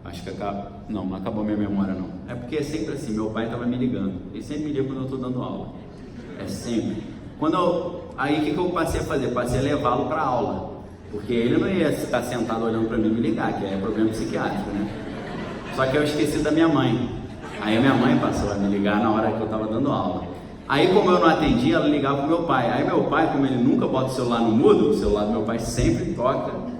Acho que acaba... Não acabou minha memória não. É porque é sempre assim, meu pai estava me ligando. Ele sempre me liga quando eu estou dando aula. É sempre. Aí o que eu passei a fazer? Passei a levá-lo para aula. Porque ele não ia estar sentado olhando para mim me ligar, que é problema psiquiátrico, né? Só que eu esqueci da minha mãe. Aí a minha mãe passou a me ligar na hora que eu estava dando aula. Aí como eu não atendi, ela ligava pro meu pai. Aí meu pai, como ele nunca bota o celular no mudo, o celular do meu pai sempre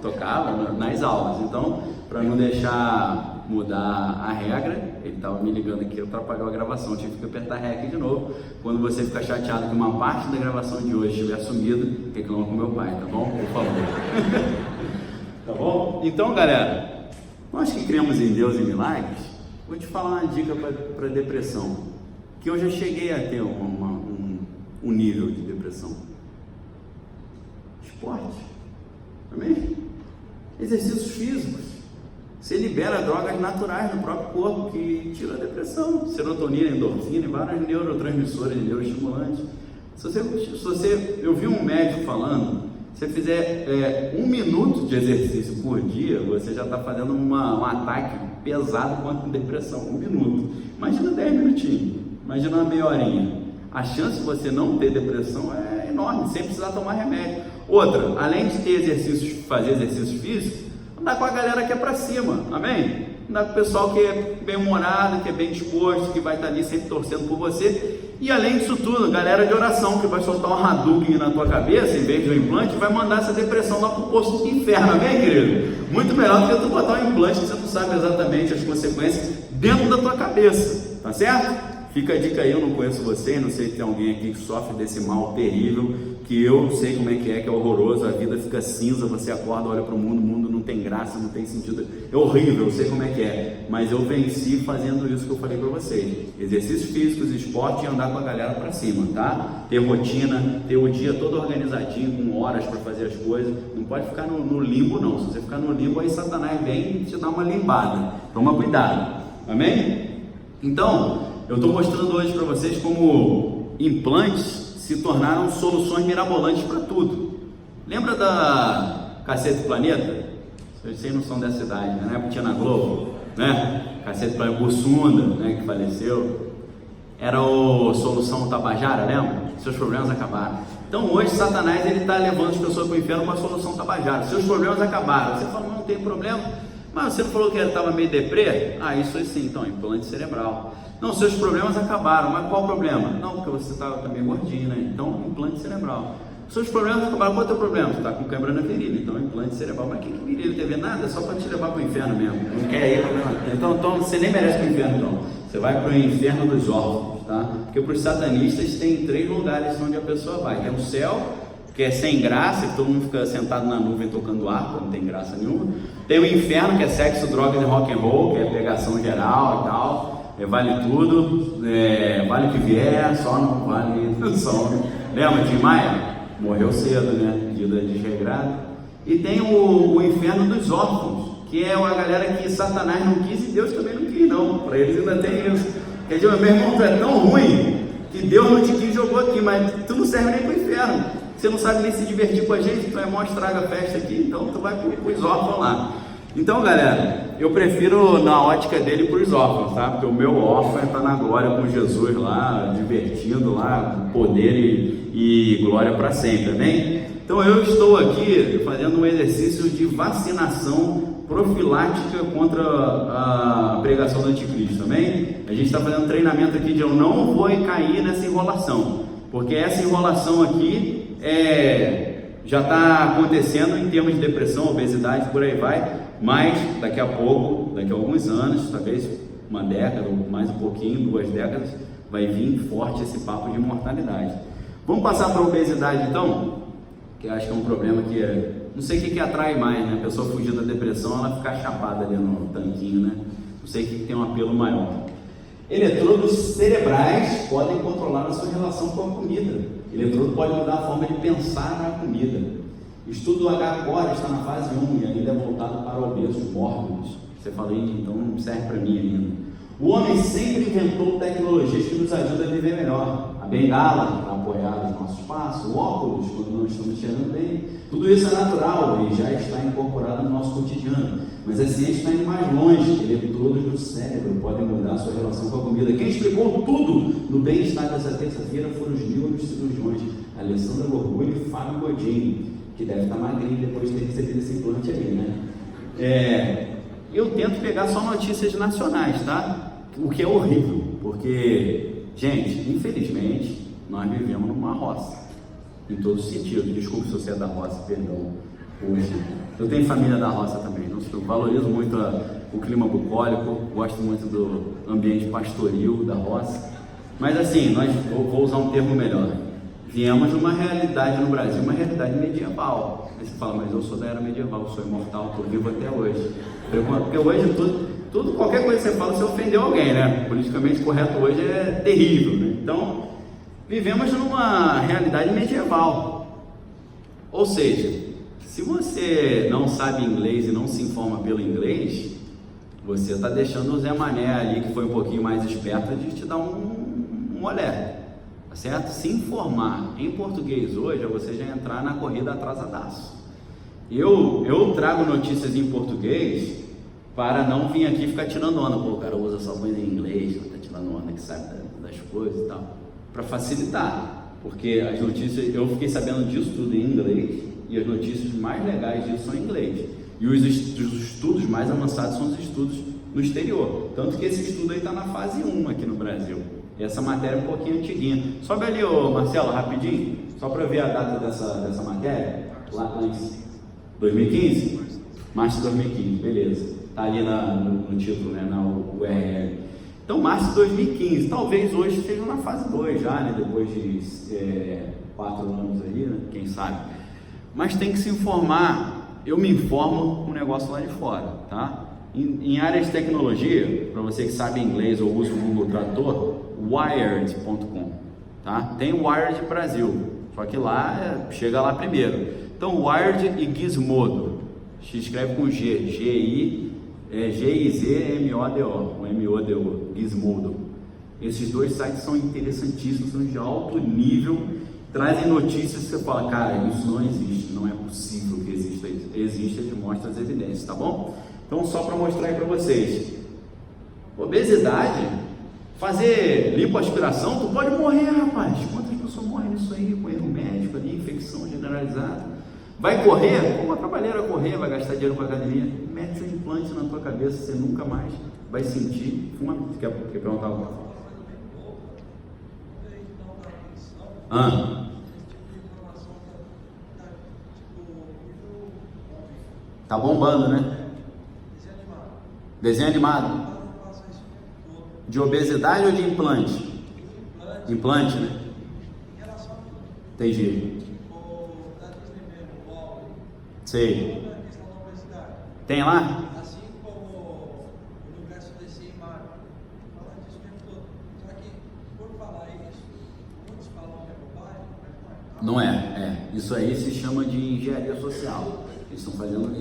tocava nas aulas. Então, para não deixar mudar a regra, ele estava me ligando aqui para apagar a gravação. Eu tive que apertar REC de novo. Quando você ficar chateado que uma parte da gravação de hoje estiver sumido, reclama com meu pai, tá bom? Por favor. Tá bom? Então, galera, nós que cremos em Deus e milagres, vou te falar uma dica para depressão. Que eu já cheguei a ter um nível de depressão. Esporte. Amém? Exercícios físicos. Você libera drogas naturais no próprio corpo que tira a depressão. Serotonina, endorfina e vários neurotransmissores, neuroestimulantes. Eu vi um médico falando, se você fizer 1 minuto de exercício por dia, você já está fazendo um ataque pesado contra a depressão. 1 minuto. Imagina 10 minutinhos. Imagina uma meia horinha. A chance de você não ter depressão é enorme, sem precisar tomar remédio. Outra, além de ter fazer exercícios físicos, andar com a galera que é pra cima, amém? Andar com o pessoal que é bem humorado, que é bem disposto, que vai estar ali sempre torcendo por você. E além disso tudo, galera de oração, que vai soltar um Hadouken na tua cabeça, em vez de um implante, vai mandar essa depressão lá pro poço do inferno, amém, querido? Muito melhor do que tu botar um implante que você não sabe exatamente as consequências dentro da tua cabeça, tá certo? Fica a dica aí, eu não conheço você, não sei se tem alguém aqui que sofre desse mal terrível, que eu sei como é que é horroroso, a vida fica cinza, você acorda, olha para o mundo não tem graça, não tem sentido, é horrível, eu sei como é que é, mas eu venci fazendo isso que eu falei para vocês, exercícios físicos, esporte e andar com a galera para cima, tá? Ter rotina, ter o dia todo organizadinho, com horas para fazer as coisas, não pode ficar no limbo não, se você ficar no limbo aí Satanás vem e te dá uma limbada, toma cuidado, amém? Então, eu estou mostrando hoje para vocês como implantes se tornaram soluções mirabolantes para tudo. Lembra da Cacete Planeta? Vocês não são dessa idade, né? Na época tinha na Globo, né? Cacete Planeta, Bussunda, né? Que faleceu. Era o Solução Tabajara, lembra? Seus problemas acabaram. Então hoje Satanás ele está levando as pessoas para o inferno com a Solução Tabajara. Seus problemas acabaram. Você fala, não tem problema. Mas você falou que ele estava meio deprê? Isso aí sim, então, implante cerebral. Não, seus problemas acabaram, mas qual o problema? Não, porque você estava também gordinho, né? Então, implante cerebral. Seus problemas acabaram, qual é o teu problema? Você está com câimbra na virilha, então implante cerebral. Mas quem que virilha teve nada? Só para te levar para o inferno mesmo. Não quer ir, então você nem merece para o inferno, então. Você vai para o inferno dos órfãos, tá? Porque para os satanistas tem 3 lugares onde a pessoa vai. Tem o céu, que é sem graça, que todo mundo fica sentado na nuvem tocando harpa, não tem graça nenhuma. Tem o inferno, que é sexo, drogas e rock and roll, que é pegação geral e tal. Vale tudo, vale o que vier, só não vale só. Lembra de Maia? Morreu cedo, né? Vida desregrada. E tem o inferno dos órfãos, que é a galera que Satanás não quis e Deus também não quis, não. Para eles ainda tem isso. Quer dizer, meu irmão, tu é tão ruim que Deus não te quis e jogou aqui, mas tu não serve nem para o inferno. Você não sabe nem se divertir com a gente, tu é mó estraga a festa aqui, então tu vai para os órfãos lá. Então, galera, eu prefiro na ótica dele para os órfãos, tá? Porque o meu órfão está na glória com Jesus lá, divertindo lá, poder e glória para sempre, amém? Então eu estou aqui fazendo um exercício de vacinação profilática contra a pregação do anticristo, amém? A gente está fazendo um treinamento aqui de eu não vou cair nessa enrolação, porque essa enrolação aqui já está acontecendo em termos de depressão, obesidade, por aí vai, mas daqui a pouco, daqui a alguns anos, talvez uma década ou mais um pouquinho, 2 décadas, vai vir forte esse papo de imortalidade. Vamos passar para a obesidade então, que eu acho que é um problema que não sei o que atrai mais, né? A pessoa fugir da depressão, ela ficar chapada ali no tanquinho, né? Não sei o que tem um apelo maior. Eletrodos cerebrais podem controlar a sua relação com a comida. Eletrodo pode mudar a forma de pensar na comida. O estudo do H-Core está na fase 1 e ainda é voltado para obesos mórbidos. Você fala, então não serve para mim ainda. O homem sempre inventou tecnologias que nos ajudam a viver melhor. A bengala para apoiar os nossos passos, o óculos quando não estamos enxergando bem. Tudo isso é natural e já está incorporado no nosso cotidiano. Mas a ciência está indo mais longe. Eletrodos no cérebro podem mudar a sua relação com a comida. Quem explicou tudo no bem-estar dessa terça-feira foram os neurocirurgiões Alessandra Gorgulho e Fábio Godinho, que deve estar magrinho depois de ter recebido esse implante aí, né? Eu tento pegar só notícias nacionais, tá? O que é horrível, porque, gente, infelizmente, nós vivemos numa roça, em todos os sentidos. Desculpe se você é da roça, perdão. Hoje, eu tenho família da roça também, não sei, eu valorizo muito o clima bucólico, gosto muito do ambiente pastoril da roça, mas assim, vou usar um termo melhor. Viemos de uma realidade no Brasil, uma realidade medieval. Aí você fala, mas eu sou da era medieval, sou imortal, estou vivo até hoje. Porque hoje qualquer coisa que você fala, você ofendeu alguém, né? Politicamente correto hoje é terrível, né? Então, vivemos numa realidade medieval. Ou seja, se você não sabe inglês e não se informa pelo inglês, você está deixando o Zé Mané ali, que foi um pouquinho mais esperto, de te dar um olé. Certo? Se informar em português hoje é você já entrar na corrida atrasadaço. Eu trago notícias em português para não vir aqui ficar tirando onda. Pô, o cara usa só coisa em inglês, tá tirando onda que sabe das coisas e tal. Para facilitar, porque as notícias, eu fiquei sabendo disso tudo em inglês e as notícias mais legais disso são em inglês. E os estudos mais avançados são os estudos no exterior. Tanto que esse estudo aí está na fase 1 aqui no Brasil. Essa matéria é um pouquinho antiguinha. Sobe ali, ô Marcelo, rapidinho, só para ver a data dessa matéria. Lá em 2015? Março de 2015, beleza. Está ali no título, né, na URL. Então, março de 2015, talvez hoje esteja na fase 2 já, né, depois de 4 anos aí, né, quem sabe. Mas tem que se informar. Eu me informo com o negócio lá de fora, tá? Em áreas de tecnologia, para você que sabe inglês ou usa o Google Tradutor, wired.com, tá? Tem o Wired Brasil, só que lá chega lá primeiro. Então, Wired e Gizmodo, se escreve com G, G-I-Z-M-O-D-O, M-O-D-O, Gizmodo. Esses dois sites são interessantíssimos, são de alto nível, trazem notícias que você fala, cara, isso não existe, não é possível que exista isso. Existe, ele mostra as evidências, tá bom? Então, só para mostrar aí para vocês, obesidade, fazer lipoaspiração, tu pode morrer, rapaz. Quantas pessoas morrem nisso aí, com erro médico ali, infecção generalizada? Vai correr? Como uma trabalheira correr, vai gastar dinheiro com a academia, mete um implante na tua cabeça, você nunca mais vai sentir. Quer perguntar algo? Tá bombando, né? Desenho animado. De obesidade ou de implante? Implante, né? Entendi. Sei. Tem lá? Assim como o universo desse Marvel, fala disso o tempo todo. Só que, por falar isso, muitos falam que é bobagem, mas não é. Isso aí se chama de engenharia social. Eles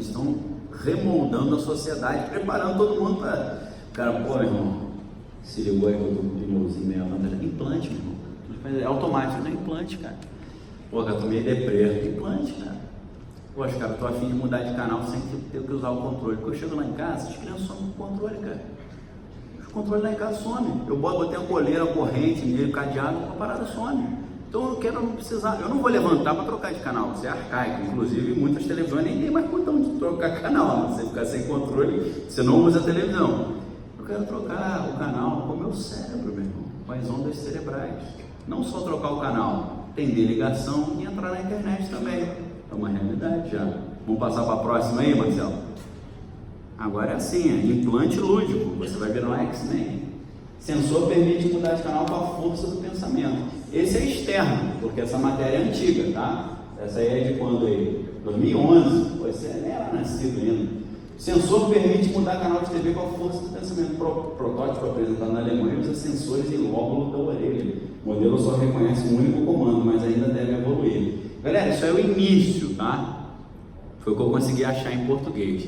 estão remoldando a sociedade, preparando todo mundo para. Cara, pô, meu irmão, se ligou aí que eu tô com o pneuzinho meio avançado. Implante, meu irmão. É automático, não é implante, cara. Pô, cara, tô meio deprê. Implante, cara. Poxa, cara, eu tô afim de mudar de canal sem ter que usar o controle. Porque eu chego lá em casa, as crianças somem com o controle, cara. Os controles lá em casa somem. Eu botei a coleira, a corrente nele, o cadeado, a parada some. Então eu quero não precisar. Eu não vou levantar para trocar de canal. Isso é arcaico. Inclusive, muitas televisões nem tem mais botão de trocar canal. Né? Você ficar sem controle, você não usa a televisão. Eu quero trocar o canal com o meu cérebro, meu irmão. Com as ondas cerebrais. Não só trocar o canal, entender ligação e entrar na internet também. É uma realidade já. Vamos passar para a próxima aí, Marcelo? Agora é assim, implante lúdico. Você vai virar um X-Men. Sensor permite mudar de canal com a força do pensamento. Esse é externo, porque essa matéria é antiga, tá? Essa aí é de quando aí? 2011. Você nem era nascido ainda. Sensor permite mudar canal de TV com a força do pensamento. Protótipo apresentado na Alemanha usa sensores em lóbulo da orelha. O modelo só reconhece um único comando, mas ainda deve evoluir. Galera, isso é o início, tá? Foi o que eu consegui achar em português.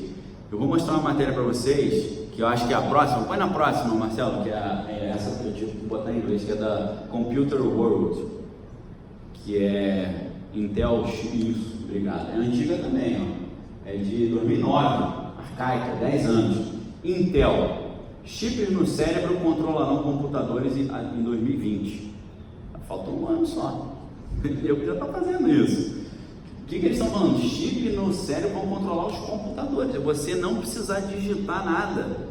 Eu vou mostrar uma matéria para vocês, que eu acho que é a próxima. Põe na próxima, Marcelo, que é essa que eu tive que botar em inglês, que é da Computer World, que é Intel X, obrigado. É antiga também, ó. É de 2009, arcaica, 10 anos. Intel, chips no cérebro controlarão computadores em 2020. Falta um ano só. Eu já estou fazendo isso. O que eles estão falando? Chip no cérebro vão controlar os computadores. Você não precisar digitar nada.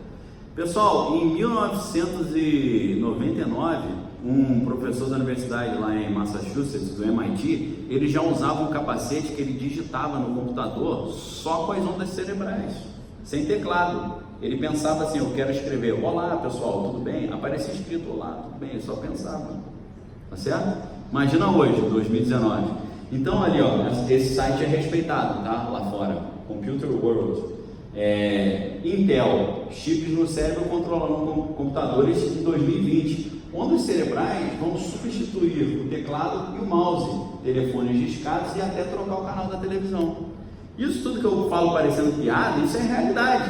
Pessoal, em 1999, um professor da universidade lá em Massachusetts, do MIT, ele já usava um capacete que ele digitava no computador só com as ondas cerebrais, sem teclado. Ele pensava assim, eu quero escrever, olá pessoal, tudo bem? Aparecia escrito, olá, tudo bem, ele só pensava, tá certo? Imagina hoje, 2019. Então ali, ó, esse site é respeitado, tá? Lá fora, Computer World. Intel, chips no cérebro controlando computadores em 2020. Ondas cerebrais vão substituir o teclado e o mouse, telefones discados e até trocar o canal da televisão. Isso tudo que eu falo parecendo piada, isso é realidade.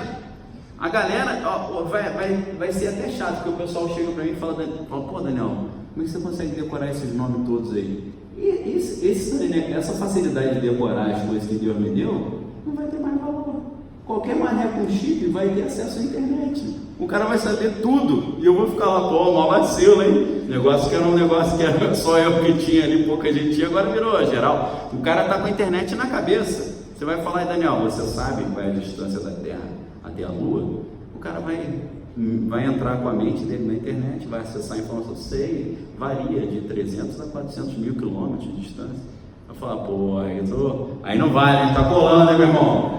A galera, ó, vai ser até chato, porque o pessoal chega pra mim e fala, pô Daniel, como é que você consegue decorar esses nomes todos aí? E essa facilidade de decorar as coisas que Deus me deu, não vai ter mais valor. Qualquer mané com chip vai ter acesso à internet. O cara vai saber tudo. E eu vou ficar lá, pô, mal vacilo, hein? Negócio que era um negócio que era só eu que tinha ali, pouca gente tinha, agora virou geral. O cara tá com a internet na cabeça. Você vai falar, Daniel, você sabe qual é a distância da Terra até a Lua? O cara vai entrar com a mente dele na internet, vai acessar a informação, sei, varia de 300 a 400 mil quilômetros de distância. Vai falar, pô, aí não vale, hein? Tá colando, hein, meu irmão?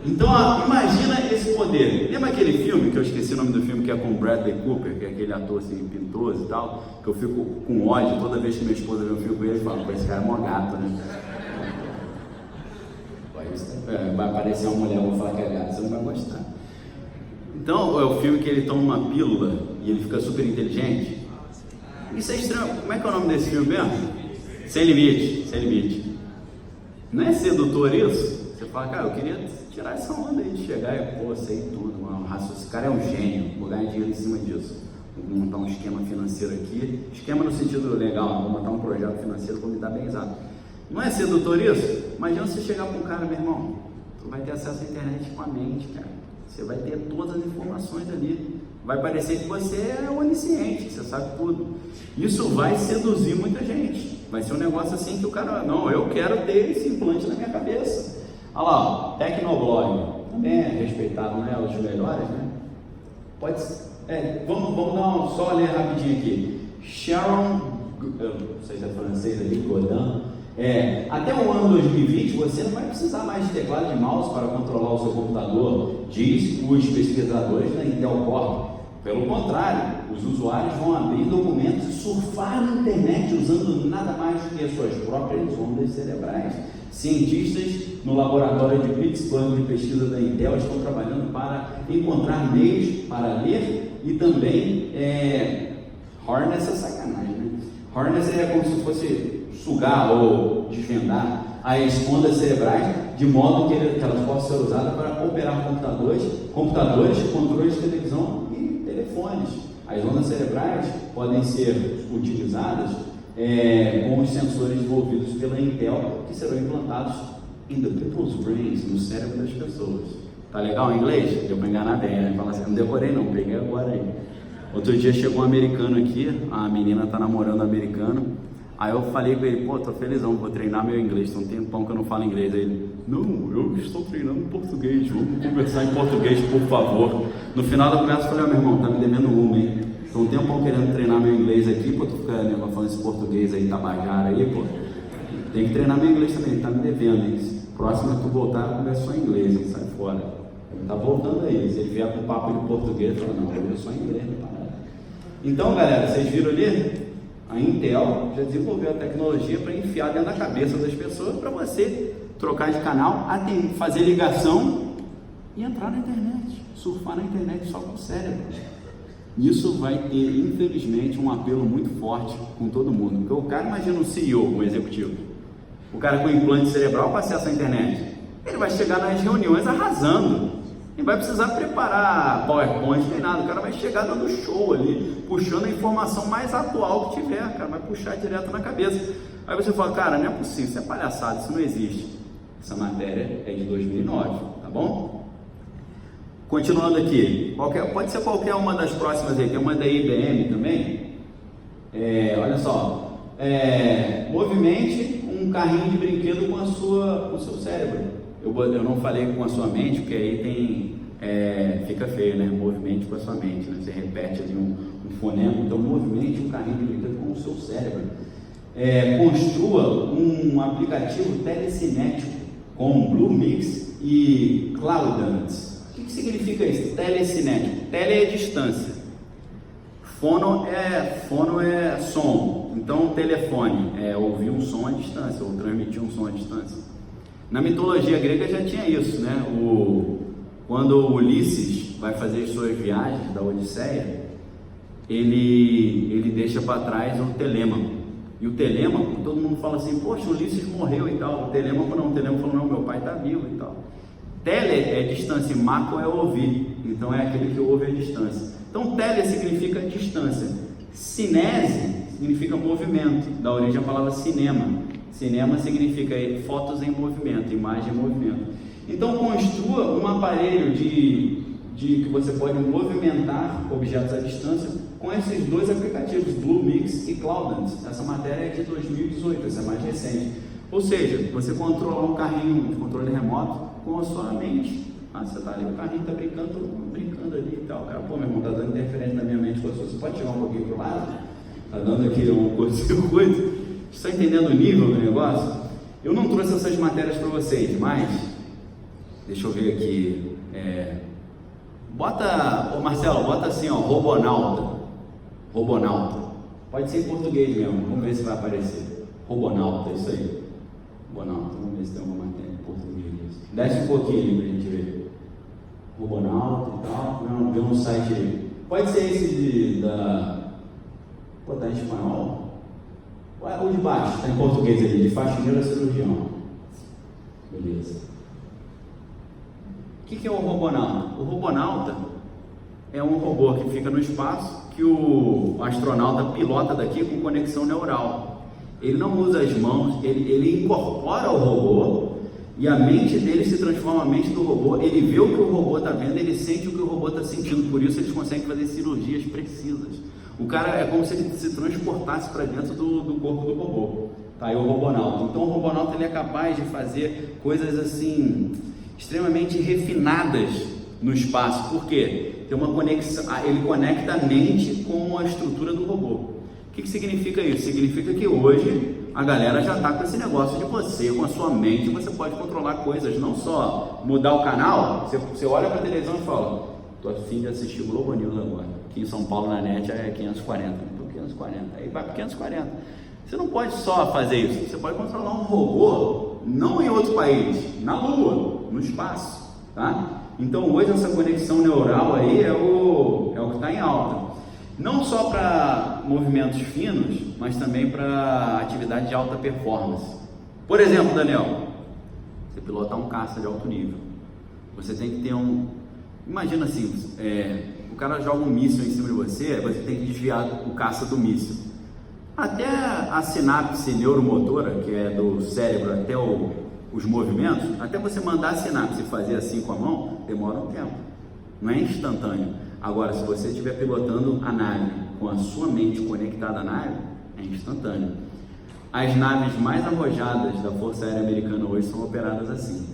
Então, imagina esse poder. Lembra aquele filme, que eu esqueci o nome do filme, que é com Bradley Cooper, que é aquele ator assim, pintoso e tal, que eu fico com ódio toda vez que minha esposa vê um filme com ele e fala, pô, esse cara é mó gato, né? Vai aparecer uma mulher, eu vou falar que é gato, você não vai gostar. Então, é o filme que ele toma uma pílula e ele fica super inteligente. Isso é estranho. Como é que é o nome desse filme mesmo? Sem Limite. Sem Limite. Não é sedutor isso? Você fala, cara, eu queria tirar essa onda aí de chegar e, pô, sei tudo, mano. Esse cara é um gênio, vou ganhar dinheiro em cima disso. Vou montar um esquema financeiro aqui. Esquema no sentido legal, vou montar um projeto financeiro, vou me dar bem exato. Não é sedutor isso? Imagina você chegar para um cara, meu irmão, tu vai ter acesso à internet com a mente, cara. Você vai ter todas as informações ali. Vai parecer que você é onisciente, que você sabe tudo. Isso vai seduzir muita gente. Vai ser um negócio assim que o cara, não, eu quero ter esse implante na minha cabeça. Olha lá, Tecnoblog, também é respeitado, não é? Os melhores, né? Pode ser. Vamos dar só ler rapidinho aqui. Sharon, eu não sei se é francês ali, Godin. Até o ano 2020 você não vai precisar mais de teclado e mouse para controlar o seu computador, diz os pesquisadores da Intel Corp. Pelo contrário, os usuários vão abrir documentos e surfar na internet usando nada mais do que as suas próprias ondas cerebrais. Cientistas no laboratório de Pittsburgh de pesquisa da Intel estão trabalhando para encontrar meios para ler e também harness é sacanagem, né? Harness é como se fosse sugar ou desvendar as ondas cerebrais de modo que elas possam ser usadas para operar computadores, controles de televisão e telefones. As ondas cerebrais podem ser utilizadas com os sensores desenvolvidos pela Intel, que serão implantados in the people's brains, no cérebro das pessoas. Tá legal em inglês? Deu para enganar bem, né? Fala assim, não decorei não, peguei agora aí. Outro dia chegou um americano aqui, a menina tá namorando um americano. Aí eu falei com ele, pô, tô felizão, vou treinar meu inglês, tem um tempão que eu não falo inglês. Aí ele, não, eu estou treinando português, vamos conversar em português, por favor. No final da conversa eu falei, meu irmão, tá me devendo uma, hein? Tô um tempão querendo treinar meu inglês aqui, pô, tu fica falando esse português aí, tabajara aí, pô. Tem que treinar meu inglês também, tá me devendo, hein? Próximo que tu voltar, eu converso só em inglês, hein? Sai fora. Ele tá voltando aí, se ele vier com papo de português, eu falo, não, eu só em inglês, não para. Então, galera, vocês viram ali? A Intel já desenvolveu a tecnologia para enfiar dentro da cabeça das pessoas para você trocar de canal, fazer ligação e entrar na internet, surfar na internet só com o cérebro. Isso vai ter, infelizmente, um apelo muito forte com todo mundo. Porque o cara, imagina um CEO, um executivo, o cara com implante cerebral para acesso à internet, ele vai chegar nas reuniões arrasando. Não vai precisar preparar PowerPoint nem nada, o cara vai chegar dando show ali, puxando a informação mais atual que tiver, o cara vai puxar direto na cabeça. Aí você fala, cara, não é possível, isso é palhaçada, isso não existe. Essa matéria é de 2009, tá bom? Continuando aqui, pode ser qualquer uma das próximas aí, tem uma da IBM também. Olha só, movimente um carrinho de brinquedo com o seu cérebro. Eu não falei com a sua mente, porque aí fica feio, né? Movimente com a sua mente, né? Você repete ali um fonema, então movimente um carrinho de brinquedo com o seu cérebro. Construa um aplicativo telecinético com Bluemix e Cloudance. O que significa isso? Telecinético. Tele é distância. Fono é som. Então, telefone é ouvir um som à distância, ou transmitir um som à distância. Na mitologia grega já tinha isso, né? Quando Ulisses vai fazer as suas viagens da Odisseia, ele deixa para trás o Telêmaco. E o Telêmaco, todo mundo fala assim, poxa, Ulisses morreu e tal. O Telêmaco falou, não, meu pai está vivo e tal. Tele é distância, maco é ouvir, então é aquele que ouve a distância. Então tele significa distância, cinese significa movimento, da origem a palavra cinema. Cinema significa fotos em movimento, imagem em movimento. Então construa um aparelho que você pode movimentar objetos à distância com esses dois aplicativos, Bluemix e Cloudance. Essa matéria é de 2018, essa é mais recente. Ou seja, você controlar um carrinho de controle remoto com a sua mente. Você está ali, o carrinho está brincando ali e tal. Cara, pô, meu irmão, está dando interferência na minha mente com a sua. Você pode chegar um pouquinho para o lado? Está dando aqui um curto-circuito. Está entendendo o nível do negócio? Eu não trouxe essas matérias para vocês, mas deixa eu ver aqui. Marcelo, bota assim, ó, Robonauta. Pode ser em português mesmo, vamos ver se vai aparecer. Robonauta, isso aí. Robonauta, vamos ver se tem alguma matéria em português. Desce um pouquinho pra gente ver. Robonauta e tal. Não, deu um site. Pode ser esse Pô, tá em espanhol? O de baixo, tá em português ali, de faxineiro a cirurgião. Beleza. O que é o Robonauta? O Robonauta é um robô que fica no espaço, que o astronauta pilota daqui com conexão neural. Ele não usa as mãos, ele incorpora o robô e a mente dele se transforma na mente do robô. Ele vê o que o robô está vendo, ele sente o que o robô está sentindo, por isso eles conseguem fazer cirurgias precisas. O cara é como se ele se transportasse para dentro do corpo do robô. Tá aí o Robonauta. Então o Robonauta ele é capaz de fazer coisas assim extremamente refinadas no espaço. Por quê? Tem uma conexão, ele conecta a mente com a estrutura do robô. O que significa isso? Significa que hoje a galera já está com esse negócio de você, com a sua mente, você pode controlar coisas, não só mudar o canal. Você olha para a televisão e fala, tô a fim de assistir Globo News agora. Aqui em São Paulo, na net, é 540. Então 540, aí vai para 540. Você não pode só fazer isso, você pode controlar um robô, não em outro país, na Lua, no espaço, tá? Então hoje essa conexão neural aí é o que está em alta. Não só para movimentos finos, mas também para atividade de alta performance. Por exemplo, Daniel, você pilotar um caça de alto nível, você tem que ter imagina assim, o cara joga um míssil em cima de você tem que desviar o caça do míssil. Até a sinapse neuromotora, que é do cérebro até os movimentos, até você mandar a sinapse e fazer assim com a mão, demora um tempo, não é instantâneo. Agora, se você estiver pilotando a nave com a sua mente conectada à nave, é instantâneo. As naves mais arrojadas da Força Aérea Americana hoje são operadas assim,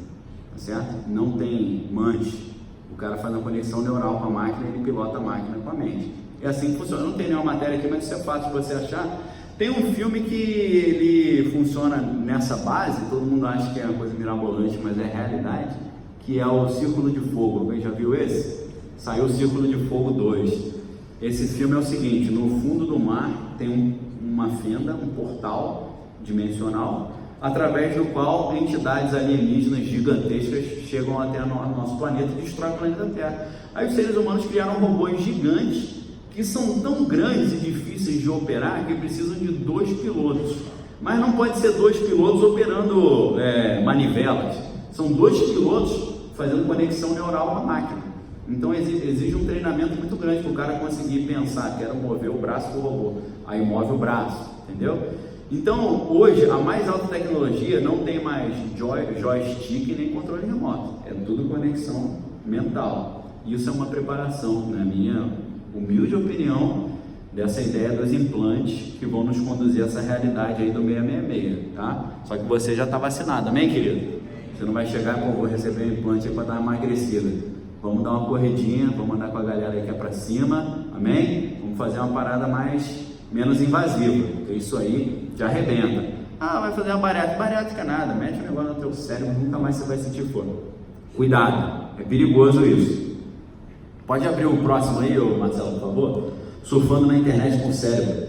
tá certo? Não tem manche, o cara faz uma conexão neural com a máquina e ele pilota a máquina com a mente. É assim que funciona. Não tem nenhuma matéria aqui, mas isso é fácil de você achar. Tem um filme que ele funciona nessa base, todo mundo acha que é uma coisa mirabolante, mas é realidade, que é o Círculo de Fogo. Alguém já viu esse? Saiu o Círculo de Fogo 2. Esse filme é o seguinte, no fundo do mar tem uma fenda, um portal dimensional, através do qual entidades alienígenas gigantescas chegam até o nosso planeta e destroem o planeta Terra. Aí os seres humanos criaram robôs gigantes que são tão grandes e difíceis de operar que precisam de 2 pilotos. Mas não pode ser 2 pilotos operando manivelas. São 2 pilotos fazendo conexão neural com a máquina. Então exige um treinamento muito grande para o cara conseguir pensar, quero mover o braço do robô. Aí move o braço, entendeu? Então hoje a mais alta tecnologia não tem mais joystick nem controle remoto. É tudo conexão mental. Isso é uma preparação, na minha humilde opinião, dessa ideia dos implantes que vão nos conduzir a essa realidade aí do 666, tá? Só que você já está vacinado, amém, querido? Você não vai chegar e, pô, vou receber um implante aí para dar uma emagrecida. Vamos dar uma corridinha, vamos andar com a galera aí que é para cima, amém? Vamos fazer uma parada menos invasiva, porque isso aí te arrebenta. Ah, vai fazer uma bariátrica. Bariátrica nada, mete um negócio no teu cérebro, nunca mais você vai sentir fome. Cuidado, é perigoso isso. Pode abrir o próximo aí, ô Marcelo, por favor? Surfando na internet com o cérebro.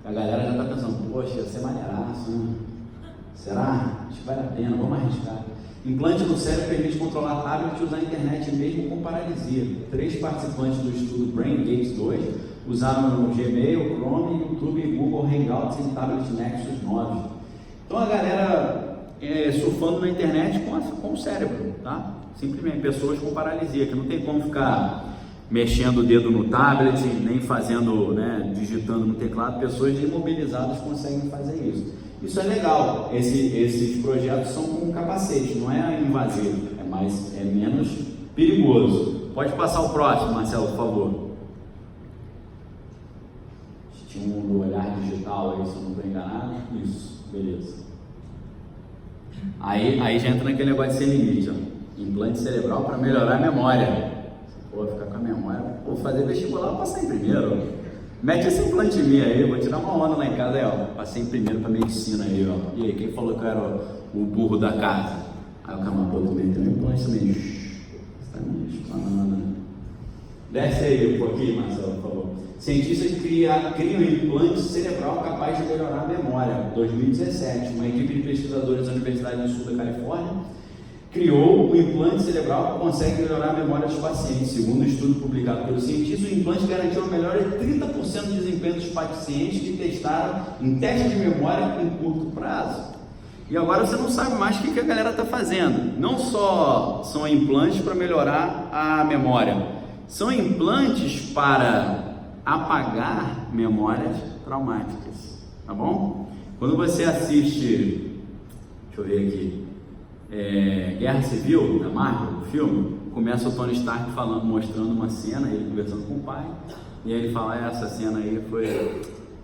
A galera já está pensando, poxa, ia ser maneiraço, né? Será? Acho que vale a pena, vamos arriscar. Implante no cérebro permite controlar tablet e usar a internet mesmo com paralisia. 3 participantes do estudo Brain Gates 2 usaram o Gmail, Chrome, YouTube e Google Hangouts em tablet Nexus 9. Então a galera surfando na internet com o cérebro, tá? Simplesmente pessoas com paralisia, que não tem como ficar mexendo o dedo no tablet, nem fazendo, né, digitando no teclado. Pessoas imobilizadas conseguem fazer isso. Isso é legal. Esses projetos são com capacete, não é invasivo, é menos perigoso. Pode passar o próximo, Marcelo, por favor. Estímulo do olhar digital, aí, se eu não estou enganado. Isso, beleza. Aí já entra naquele negócio de sem limite, ó. Implante cerebral para melhorar a memória. Pô, ficar com a memória, vou fazer vestibular, vou passar em primeiro. Mete esse implante em mim aí, vou tirar uma onda lá em casa aí, ó. Passei em primeiro para medicina aí, ó. E aí, quem falou que eu era o burro da casa? Aí o Camapô também tem um implante também. Você tá me explanando. Desce aí um pouquinho, Marcelo, por favor. Cientistas criam um implante cerebral capaz de melhorar a memória. 2017, uma equipe de pesquisadores da Universidade do Sul da Califórnia criou um implante cerebral que consegue melhorar a memória dos pacientes. Segundo um estudo publicado pelos cientistas, o implante garantiu uma melhora de 30% do desempenho dos pacientes que testaram em testes de memória em curto prazo. E agora você não sabe mais o que a galera está fazendo. Não só são implantes para melhorar a memória, são implantes para apagar memórias traumáticas, tá bom? Quando você assiste, deixa eu ver aqui, Guerra Civil, da Marvel, o filme, começa o Tony Stark mostrando uma cena, ele conversando com o pai, e aí ele fala, essa cena aí foi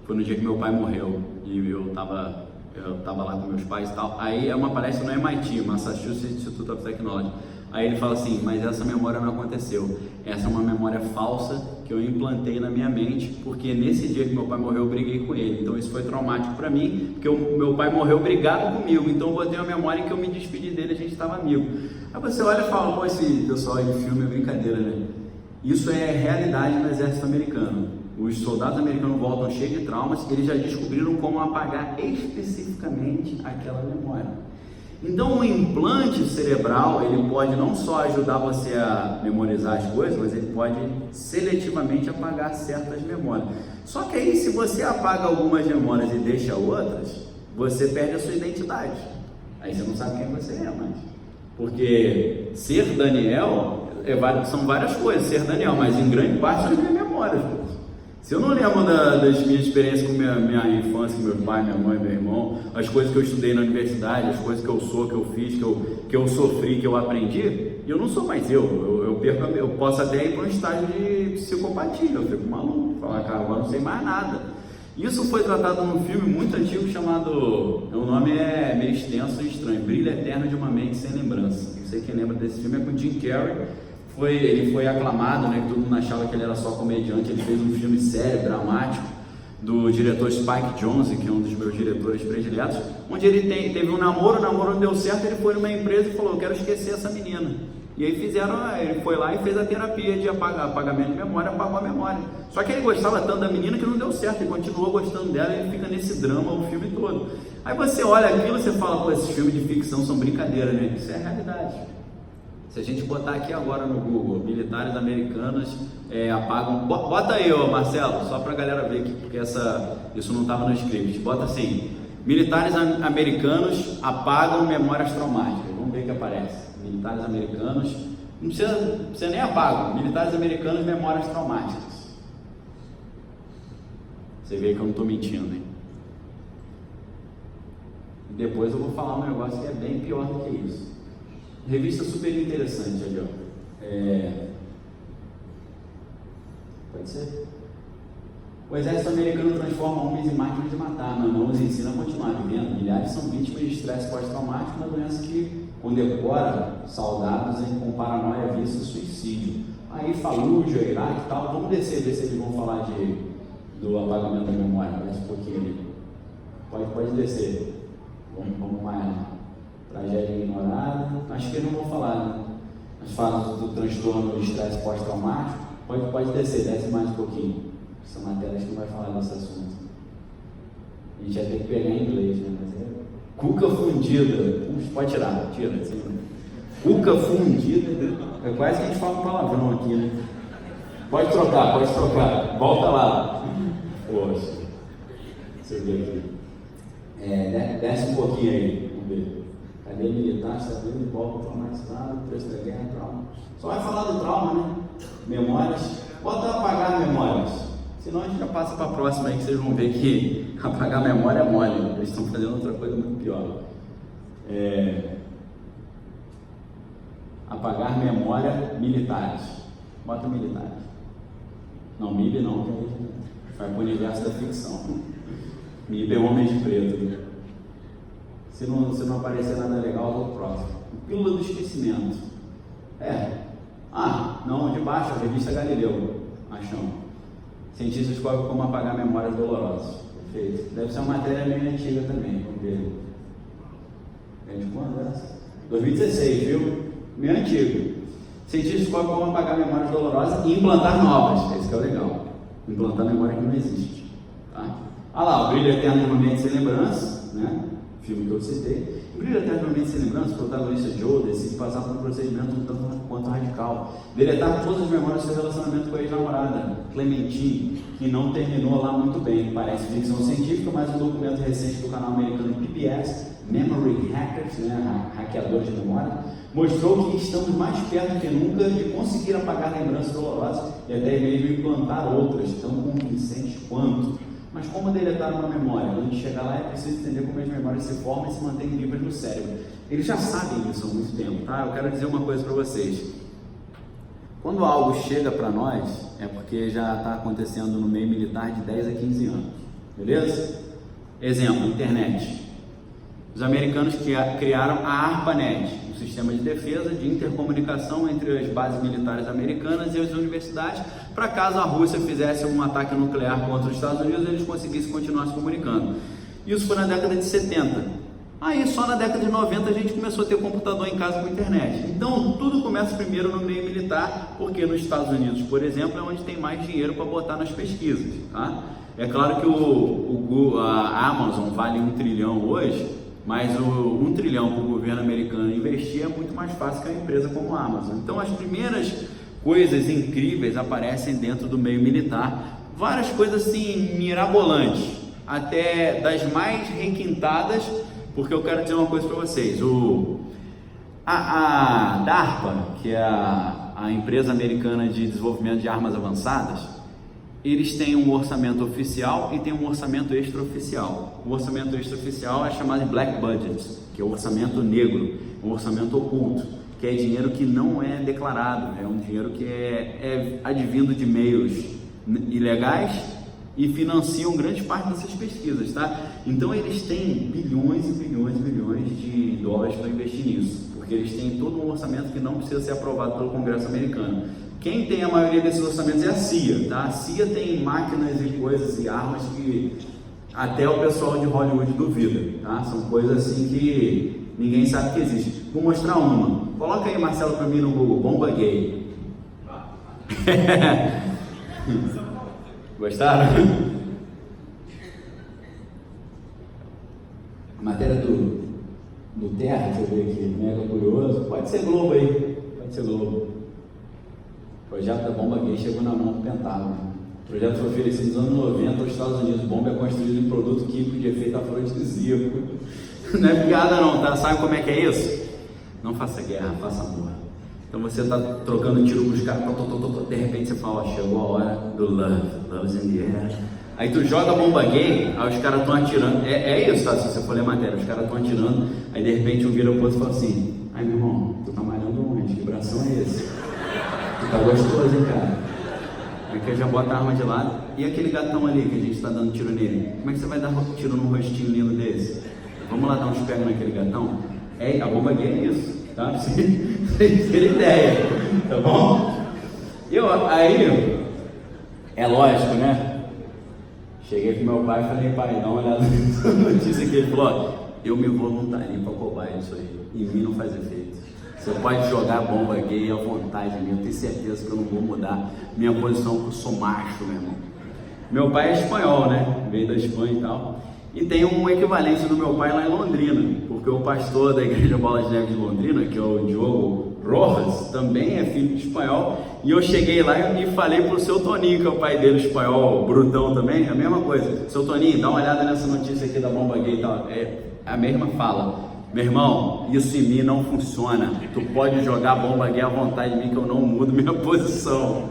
no dia que meu pai morreu, e eu tava lá com meus pais e tal. Aí é uma palestra no MIT, Massachusetts Institute of Technology. Aí ele fala assim, mas essa memória não aconteceu, essa é uma memória falsa que eu implantei na minha mente, porque nesse dia que meu pai morreu eu briguei com ele, então isso foi traumático para mim, porque o meu pai morreu brigado comigo, então eu botei uma memória em que eu me despedi dele, a gente estava amigo. Aí você olha e fala, pô, esse pessoal aí de filme é brincadeira, né? Isso é realidade no exército americano. Os soldados americanos voltam cheios de traumas, eles já descobriram como apagar especificamente aquela memória. Então o implante cerebral, ele pode não só ajudar você a memorizar as coisas, mas ele pode seletivamente apagar certas memórias. Só que aí, se você apaga algumas memórias e deixa outras, você perde a sua identidade. Aí você não sabe quem você é mais. Porque ser Daniel são várias coisas, ser Daniel, mas em grande parte são as minhas memórias. Se eu não lembro das minhas experiências com minha infância, com meu pai, minha mãe, meu irmão, as coisas que eu estudei na universidade, as coisas que eu sou, que eu fiz, que eu sofri, que eu aprendi, eu não sou mais eu posso até ir para um estágio de psicopatia, eu fico maluco, falar, cara, agora não sei mais nada. Isso foi tratado num filme muito antigo chamado, o nome é meio extenso e estranho, Brilho Eterno de uma Mente Sem Lembrança. Não sei quem lembra desse filme, é com Jim Carrey. Ele foi aclamado, né, que todo mundo achava que ele era só comediante. Ele fez um filme sério, dramático, do diretor Spike Jonze, que é um dos meus diretores prediletos, onde ele teve um namoro, o namoro não deu certo, ele foi numa empresa e falou, eu quero esquecer essa menina. E aí ele foi lá e fez a terapia de apagamento de memória, apagou a memória. Só que ele gostava tanto da menina que não deu certo, ele continuou gostando dela e ele fica nesse drama o filme todo. Aí você olha aquilo e você fala, pô, esses filmes de ficção são brincadeira, né? Isso é a realidade. Se a gente botar aqui agora no Google, militares americanos apagam... Bota aí, ô Marcelo, só pra galera ver aqui, porque isso não estava no script. Bota assim, militares americanos apagam memórias traumáticas. Vamos ver o que aparece. Militares americanos... Não precisa nem apagam. Militares americanos, memórias traumáticas. Você vê que eu não estou mentindo, hein? Depois eu vou falar um negócio que é bem pior do que isso. Revista super interessante ali, ó. Pode ser? O exército americano transforma homens em máquinas de matar, mas não os ensina a continuar vivendo. Milhares são vítimas de estresse pós-traumático, uma doença que condecora soldados com paranoia vista suicídio. Aí Fallujah, Iraque e tal, vamos descer, ver se eles vão falar do apagamento da memória, parece um pouquinho ali. Pode descer. Vamos mais. Tragédia ignorada. Acho que eles não vão falar, né? Mas falam do transtorno de estresse pós-traumático. Pode descer, desce mais um pouquinho. Essa matéria acho que não vai falar desse assunto. A gente vai ter que pegar em inglês, né? Mas cuca fundida. Pode tirar, tira. Assim, né? Cuca fundida. É quase que a gente fala um palavrão aqui, né? Pode trocar. Volta lá. Poxa. Deixa eu ver aqui. Desce um pouquinho aí. Vamos ver. Cadê militar? Está vendo? Volta traumatizado, preço da guerra, trauma. Só vai falar do trauma, né? Memórias. Bota apagar memórias. Senão a gente já passa para a próxima aí, que vocês vão ver que apagar memória é mole. Eles estão fazendo outra coisa muito pior. Apagar memória militares. Bota militares. Não, MIB não, que aí vai para o universo da ficção. MIB é homem de preto. Se não aparecer nada legal, eu vou pro próximo. Pílula do esquecimento. Não, de baixo, a revista Galileu. Achamos. Cientistas descobrem como apagar memórias dolorosas. Perfeito. Deve ser uma matéria meio antiga também. Vamos ver. É de quando é essa? 2016, viu? Meio antigo. Cientistas descobrem como apagar memórias dolorosas e implantar novas. Esse que é o legal. Implantar memória que não existe. Tá? O Brilho Eterno de uma Mente Sem Lembrança, né? Filme que eu citei. O Brilho Eterno de uma Mente Sem Lembrança, o protagonista Joe decide passar por um procedimento um tanto quanto radical. Deletar todas as memórias do seu relacionamento com a ex-namorada, Clementine, que não terminou lá muito bem. Parece ficção científica, mas um documento recente do canal americano PBS, Memory Hackers, né, hackeadores de memória, mostrou que estamos mais perto que nunca de conseguir apagar lembranças dolorosas e até mesmo implantar outras, tão convincentes quanto. Mas como deletar uma memória? Antes de chegar lá é preciso entender como as memórias se formam e se mantêm vivas no cérebro. Eles já sabem isso há muito tempo, tá? Eu quero dizer uma coisa para vocês. Quando algo chega para nós, é porque já está acontecendo no meio militar de 10 a 15 anos. Beleza? Exemplo, internet. Os americanos criaram a ARPANET, um sistema de defesa de intercomunicação entre as bases militares americanas e as universidades, para caso a Rússia fizesse um ataque nuclear contra os Estados Unidos, eles conseguissem continuar se comunicando. Isso foi na década de 70. Aí só na década de 90 a gente começou a ter computador em casa com internet. Então tudo começa primeiro no meio militar, porque nos Estados Unidos, por exemplo, é onde tem mais dinheiro para botar nas pesquisas. Tá? É claro que a Amazon vale 1 trilhão hoje, mas o 1 trilhão que o governo americano investir é muito mais fácil que a empresa como a Amazon. Então as primeiras coisas incríveis aparecem dentro do meio militar, várias coisas assim mirabolantes, até das mais requintadas, porque eu quero dizer uma coisa para vocês. A DARPA, que é a empresa americana de desenvolvimento de armas avançadas, eles têm um orçamento oficial e tem um orçamento extraoficial. O orçamento extraoficial é chamado de Black Budget, que é o orçamento negro, um orçamento oculto, que é dinheiro que não é declarado, é um dinheiro que é advindo de meios ilegais e financiam grande parte dessas pesquisas, tá? Então eles têm bilhões e bilhões e bilhões de dólares para investir nisso, porque eles têm todo um orçamento que não precisa ser aprovado pelo Congresso americano. Quem tem a maioria desses orçamentos é a CIA, tá? A CIA tem máquinas e coisas e armas que até o pessoal de Hollywood duvida, tá? São coisas assim que ninguém sabe que existe. Vou mostrar uma. Coloca aí, Marcelo, para mim no Google, bomba gay. Gostaram? A matéria do Terra, deixa eu ver aqui, mega curioso. Pode ser Globo aí, pode ser Globo. O projeto da bomba gay chegou na mão do Pentágono. O projeto foi oferecido nos anos 90 aos Estados Unidos. Bomba é construído em produto químico de efeito afrodisíaco. Não é piada não, tá? Sabe como é que é isso? Não faça guerra, faça amor. Então você está trocando tiro com os caras, de repente você fala, ó, chegou a hora do love, love's in the air. Aí tu joga a bomba gay, aí os caras estão atirando. É isso, tá? Se você for ler a matéria, os caras estão atirando, aí de repente um vira pro outro e fala assim, ai meu irmão, tu tá coração é esse? Que tá gostoso, hein, cara? Porque já bota a arma de lado. E aquele gatão ali que a gente tá dando tiro nele? Como é que você vai dar tiro num rostinho lindo desse? Vamos lá dar uns pega naquele gatão? A bomba gay é isso, tá? Pra vocês terem ideia, tá bom? Aí, é lógico, né? Cheguei com meu pai e falei, pai, dá uma olhada nessa notícia que ele falou, eu me voluntario para cobaia isso aí, em mim não faz efeito. Você pode jogar bomba gay à vontade, eu tenho certeza que eu não vou mudar minha posição, porque eu sou macho, meu irmão. Meu pai é espanhol, né? Veio da Espanha e tal. E tem um equivalente do meu pai lá em Londrina, porque o pastor da Igreja Bola de Neve de Londrina, que é o Diogo Rojas, também é filho de espanhol. E eu cheguei lá e falei pro seu Toninho, que é o pai dele, espanhol, brutão também, a mesma coisa. Seu Toninho, dá uma olhada nessa notícia aqui da bomba gay e tal. É a mesma fala. Meu irmão, isso em mim não funciona. Tu pode jogar bomba gay à vontade em mim que eu não mudo minha posição.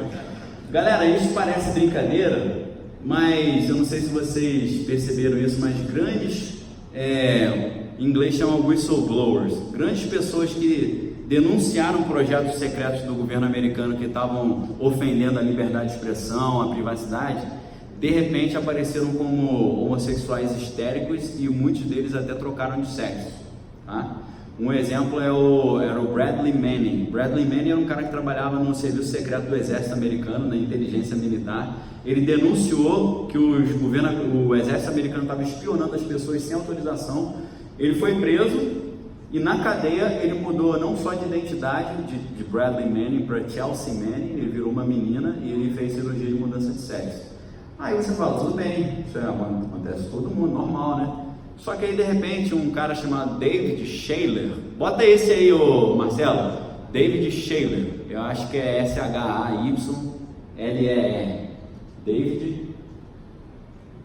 Galera, isso parece brincadeira, mas eu não sei se vocês perceberam isso, mas grandes, em inglês chamam whistleblowers, grandes pessoas que denunciaram projetos secretos do governo americano que estavam ofendendo a liberdade de expressão, a privacidade, de repente apareceram como homossexuais histéricos e muitos deles até trocaram de sexo. Tá? Um exemplo era o Bradley Manning. Bradley Manning era um cara que trabalhava no serviço secreto do exército americano, na inteligência militar. Ele denunciou que o exército americano estava espionando as pessoas sem autorização. Ele foi preso e na cadeia ele mudou não só de identidade de Bradley Manning para Chelsea Manning, ele virou uma menina e ele fez cirurgia de mudança de sexo. Aí você fala, tudo bem, isso acontece com todo mundo, normal, né? Só que aí de repente um cara chamado David Shayler, bota esse aí, ô Marcelo, David Shayler, eu acho que é S-H-A-Y-L-E-R, David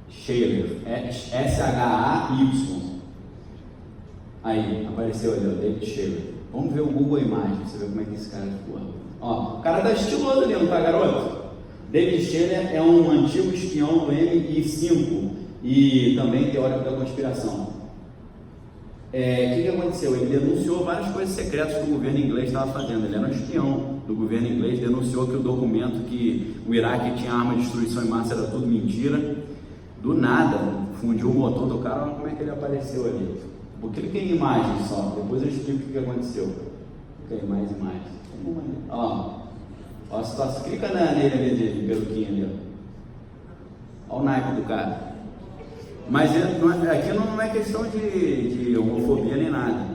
Shayler, S-H-A-Y, aí, apareceu ali, ó, David Shayler. Vamos ver o Google Imagens, pra você ver como é que esse cara ficou. Ó, o cara tá estiloso ali, não tá, garoto? David Shayler é um antigo espião do MI5 e também teórico da conspiração. O que aconteceu? Ele denunciou várias coisas secretas que o governo inglês estava fazendo. Ele era um espião do governo inglês, denunciou que o documento que o Iraque tinha arma de destruição em massa era tudo mentira. Do nada, fundiu o motor do cara, olha como é que ele apareceu ali. Vou clicar em imagens só, depois eu explico o que aconteceu. Clica em mais imagens. Olha lá. Ó, a situação, clica nele ali de peruquinho ali, ó. Olha o naipe do cara. Mas aqui não é questão de homofobia nem nada.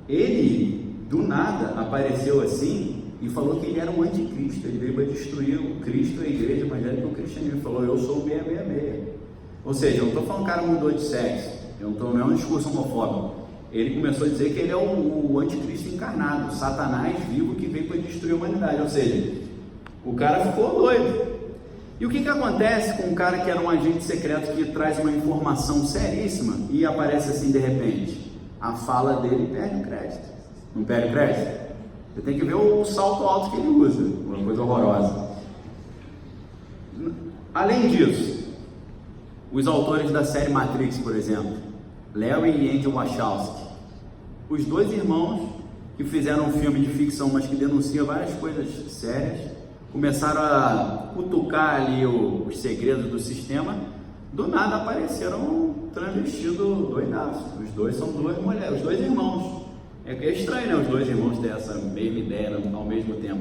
Ele, do nada, apareceu assim e falou que ele era um anticristo. Ele veio para destruir o Cristo, a igreja evangélica e o cristianismo. Ele falou, eu sou o 666. Ou seja, eu não estou falando que o cara mudou de sexo. Não é um discurso homofóbico. Ele começou a dizer que ele é o anticristo encarnado, Satanás vivo que veio para destruir a humanidade. Ou seja, o cara ficou doido. E o que acontece com um cara que era um agente secreto que traz uma informação seríssima e aparece assim de repente? A fala dele perde o crédito. Não perde o crédito? Você tem que ver o salto alto que ele usa, uma coisa horrorosa. Além disso, os autores da série Matrix, por exemplo, Larry e Andy Wachowski, os dois irmãos que fizeram um filme de ficção, mas que denuncia várias coisas sérias, começaram a cutucar ali os segredos do sistema, do nada apareceram transvestidos doidaços. Os dois são duas mulheres, os dois irmãos. É estranho, né? Os dois irmãos terem essa mesma ideia ao mesmo tempo.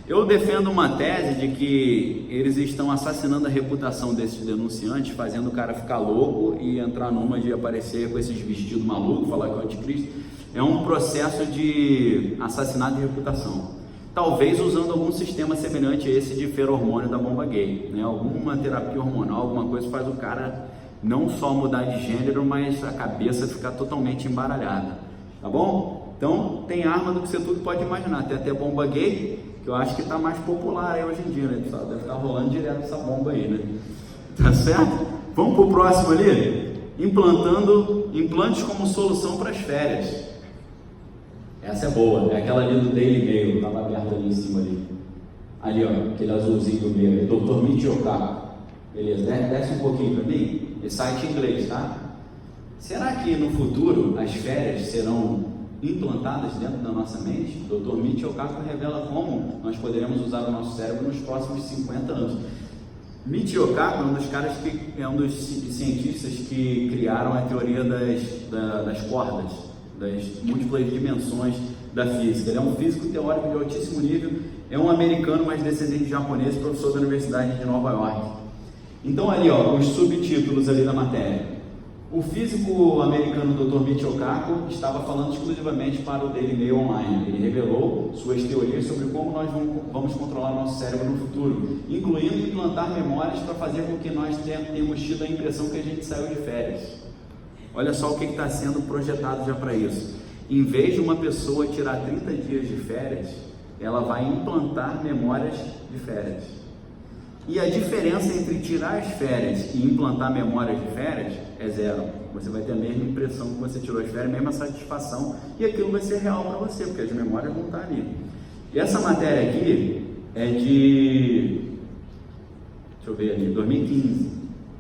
Eu defendo uma tese de que eles estão assassinando a reputação desses denunciantes, fazendo o cara ficar louco e entrar numa de aparecer com esses vestidos malucos, falar que é o anticristo. É um processo de assassinato de reputação. Talvez usando algum sistema semelhante a esse de feromônio da bomba gay, né? Alguma terapia hormonal, alguma coisa que faz o cara não só mudar de gênero, mas a cabeça ficar totalmente embaralhada, tá bom? Então tem arma do que você tudo pode imaginar, tem até bomba gay, que eu acho que está mais popular aí hoje em dia, né? Deve estar rolando direto essa bomba aí, né? Tá certo? Vamos pro próximo ali? Implantes como solução para as férias. Essa é boa, é aquela ali do Daily Mail, estava aberta ali em cima ali. Ali, ó, aquele azulzinho do meio, Dr. Michioka. Beleza, desce um pouquinho para mim, esse site em inglês, tá? Será que no futuro as férias serão implantadas dentro da nossa mente, o Dr. Michio Kaku revela como nós poderemos usar o nosso cérebro nos próximos 50 anos. Michio Kaku é um dos cientistas que criaram a teoria das cordas, das múltiplas dimensões da física. Ele é um físico teórico de altíssimo nível, é um americano, mas descendente de japonês, professor da Universidade de Nova York. Então ali, ó, os subtítulos ali da matéria. O físico americano Dr. Michio Kaku estava falando exclusivamente para o Daily Mail Online. Ele revelou suas teorias sobre como nós vamos controlar nosso cérebro no futuro, incluindo implantar memórias para fazer com que nós tenhamos tido a impressão que a gente saiu de férias. Olha só o que está sendo projetado já para isso. Em vez de uma pessoa tirar 30 dias de férias, ela vai implantar memórias de férias. E a diferença entre tirar as férias e implantar memórias de férias é zero. Você vai ter a mesma impressão que você tirou as férias, a mesma satisfação, e aquilo vai ser real para você, porque as memórias vão estar ali. E essa matéria aqui é de, deixa eu ver ali, 2015,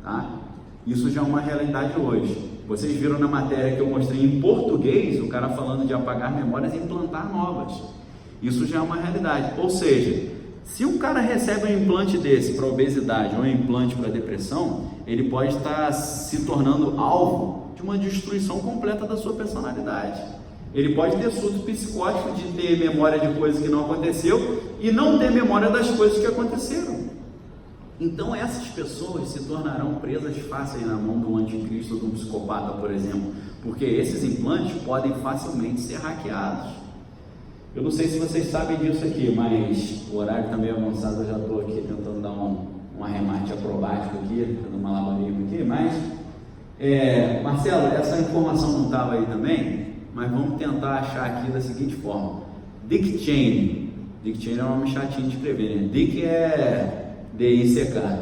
tá? Isso já é uma realidade hoje. Vocês viram na matéria que eu mostrei em português, o cara falando de apagar memórias e implantar novas. Isso já é uma realidade. Ou seja, se um cara recebe um implante desse para obesidade ou um implante para depressão, ele pode estar se tornando alvo de uma destruição completa da sua personalidade. Ele pode ter surto psicótico de ter memória de coisas que não aconteceu e não ter memória das coisas que aconteceram. Então essas pessoas se tornarão presas fáceis na mão do anticristo ou de um psicopata, por exemplo, porque esses implantes podem facilmente ser hackeados. Eu não sei se vocês sabem disso aqui, mas o horário está meio avançado, eu já estou aqui tentando dar um arremate acrobático aqui, dando um malabarismo aqui, mas Marcelo, essa informação não estava aí também, mas vamos tentar achar aqui da seguinte forma. Dick Cheney é um nome chatinho de escrever, né? Dick é D-I-C-K.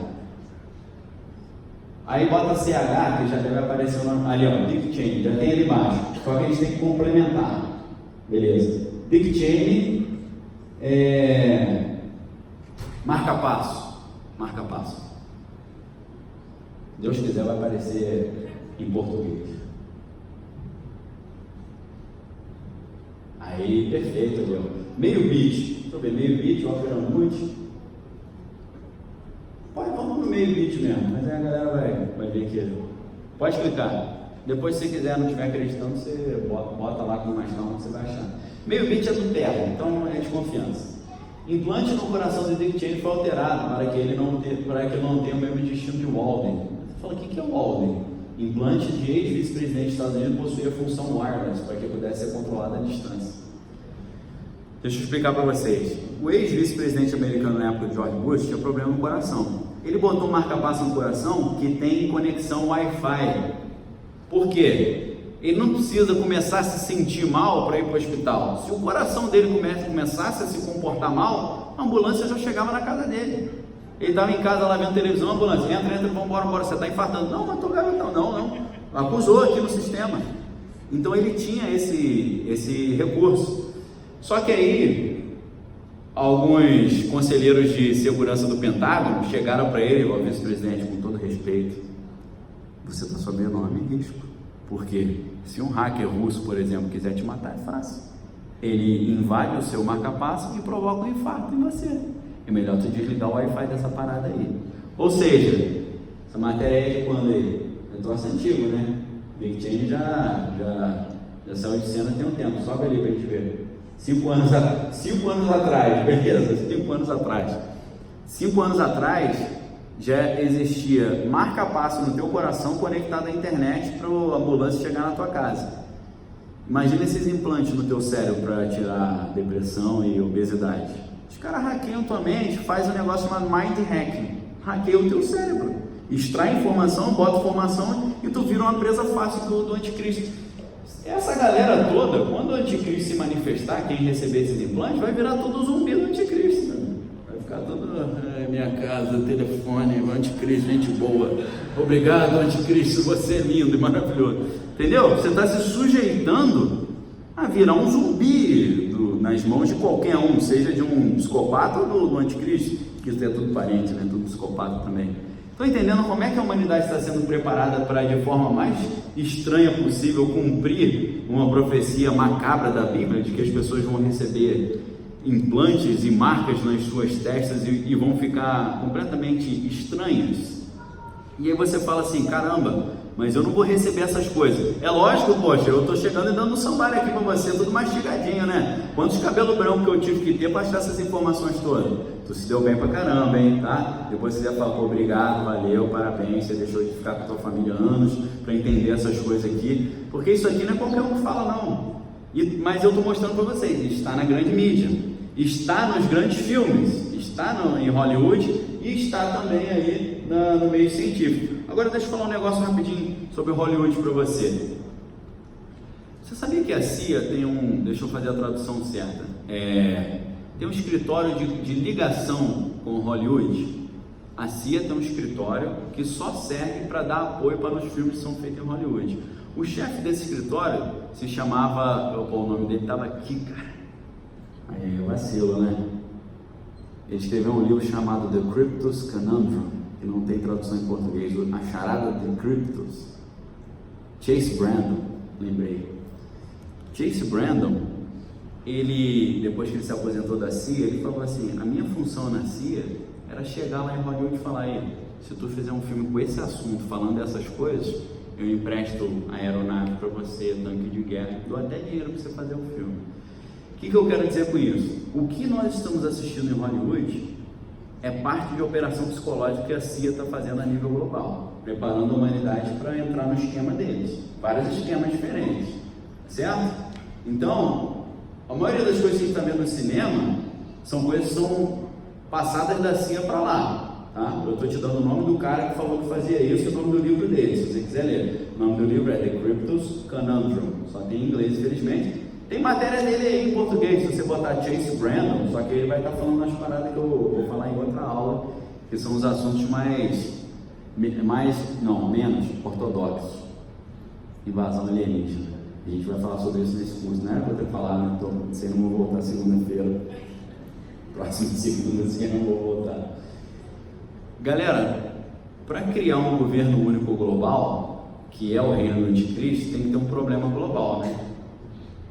Aí bota CH, que já deve aparecer o nome ali, ó, Dick Cheney, já tem ali embaixo, só que a gente tem que complementar, beleza? Dick Cheney, marca-passo. Deus quiser vai aparecer em português. Aí, perfeito, ali, ó. Meio bit, deixa eu ver, meio bit, operamute. Vamos no meio bit mesmo, mas aí a galera vai ver aqui. Pode clicar. Depois, se você quiser, não estiver acreditando, você bota lá com mais calma que você vai achar. Meio bit é do terra, então é de confiança. Implante no coração de Dick Cheney foi alterado para que ele não tenha o mesmo destino de Walden. Você fala, o que é o Walden? Implante de ex-vice-presidente dos Estados Unidos possuía função wireless para que pudesse ser controlado à distância. Deixa eu explicar para vocês. O ex-vice-presidente americano na época de George Bush tinha problema no coração. Ele botou um marca-passo no coração que tem conexão Wi-Fi. Por quê? Ele não precisa começar a se sentir mal para ir para o hospital. Se o coração dele começasse a se comportar mal, a ambulância já chegava na casa dele. Ele estava em casa lá vendo televisão, a ambulância, entra, vamos embora, você está infartando. Não, mas estou garotão, não. Acusou aqui no sistema. Então ele tinha esse recurso. Só que aí, alguns conselheiros de segurança do Pentágono chegaram para ele, o vice-presidente, com todo respeito, você está sob enorme risco. Porque se um hacker russo, por exemplo, quiser te matar, é fácil. Ele invade o seu marca-passo e provoca um infarto em você. É melhor tu desligar o Wi-Fi dessa parada aí. Ou seja, essa matéria é de quando aí? É troço antigo, né? Dick Cheney já saiu de cena tem um tempo. Sobe ali pra gente ver. 5 anos atrás, beleza? 5 anos atrás. 5 anos atrás já existia marca-passo no teu coração conectado à internet para a ambulância chegar na tua casa. Imagina esses implantes no teu cérebro para tirar depressão e obesidade. Os caras hackeiam tua mente, faz um negócio chamado mind hacking. Hackeia o teu cérebro, extrai informação, bota informação e tu vira uma presa fácil do anticristo. Essa galera toda, quando o anticristo se manifestar, quem receber esses implantes, vai virar todo zumbi do anticristo. Vai ficar todo, minha casa, telefone, o anticristo, gente boa. Obrigado, anticristo, você é lindo e maravilhoso. Entendeu? Você está se sujeitando a virar um zumbi nas mãos de qualquer um, seja de um psicopata ou do anticristo, que isso é tudo parente, né? Tudo psicopata também. Estão entendendo como é que a humanidade está sendo preparada para, de forma mais estranha possível, cumprir uma profecia macabra da Bíblia, de que as pessoas vão receber implantes e marcas nas suas testas e vão ficar completamente estranhas? E aí você fala assim, caramba, mas eu não vou receber essas coisas. É lógico, poxa, eu estou chegando e dando um sambar aqui para você, tudo mastigadinho, né? Quantos cabelos brancos que eu tive que ter para achar essas informações todas? Tu se deu bem pra caramba, hein, tá? Depois você fala, pô, obrigado, valeu, parabéns, você deixou de ficar com a tua família anos para entender essas coisas aqui, porque isso aqui não é qualquer um que fala, não. Mas eu estou mostrando para vocês, está na grande mídia, está nos grandes filmes, está em Hollywood e está também aí no meio científico. Agora deixa eu falar um negócio rapidinho sobre Hollywood para você. Você sabia que a CIA tem deixa eu fazer a tradução certa, tem um escritório de ligação com Hollywood? A CIA tem um escritório que só serve para dar apoio para os filmes que são feitos em Hollywood. O chefe desse escritório se chamava, o nome dele estava aqui, cara, aí vacilo, né? Ele escreveu um livro chamado The Cryptos Conundrum, que não tem tradução em português, a charada de Cryptos. Chase Brandon, lembrei. Chase Brandon, ele, depois que ele se aposentou da CIA, ele falou assim, a minha função na CIA era chegar lá em Hollywood e falar, aí, se tu fizer um filme com esse assunto, falando dessas coisas, eu empresto a aeronave para você, tanque de guerra, dou até dinheiro para você fazer um filme. O que eu quero dizer com isso? O que nós estamos assistindo em Hollywood é parte de operação psicológica que a CIA está fazendo a nível global, preparando a humanidade para entrar no esquema deles, vários esquemas diferentes, certo? Então, a maioria das coisas que a gente está vendo no cinema são coisas que são passadas da CIA para lá, tá? Eu estou te dando o nome do cara que falou que fazia isso e o nome do livro dele, se você quiser ler. O nome do livro é The Cryptos Conundrum, só tem em inglês, infelizmente. Tem matéria dele aí em português, se você botar Chase Brandon, só que ele vai estar falando nas paradas que eu vou falar em outra aula, que são os assuntos menos ortodoxos. Invasão alienígena. A gente vai falar sobre isso nesse curso, não era para eu ter falado, né? Estou dizendo que eu vou voltar segunda-feira. Próxima segunda, assim, eu não vou voltar. Galera, para criar um governo único global, que é o reino do anticristo, tem que ter um problema global, né?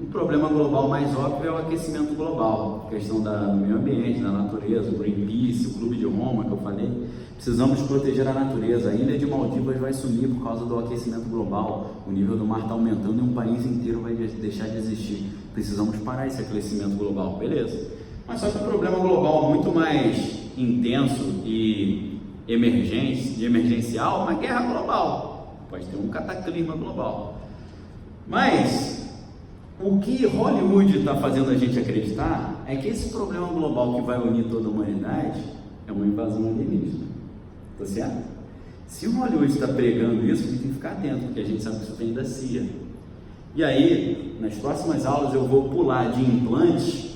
O problema global mais óbvio é o aquecimento global, a questão do meio ambiente, da natureza, o Greenpeace, o Clube de Roma que eu falei. Precisamos proteger a natureza. A ilha de Maldivas vai sumir por causa do aquecimento global, o nível do mar está aumentando e um país inteiro vai deixar de existir. Precisamos parar esse aquecimento global, beleza? Mas só que o problema global muito mais intenso e emergencial, uma guerra global, pode ter um cataclisma global. Mas o que Hollywood está fazendo a gente acreditar é que esse problema global que vai unir toda a humanidade é uma invasão alienígena, tá certo? Se o Hollywood está pregando isso, a gente tem que ficar atento, porque a gente sabe que isso vem da CIA. E aí, nas próximas aulas eu vou pular de implantes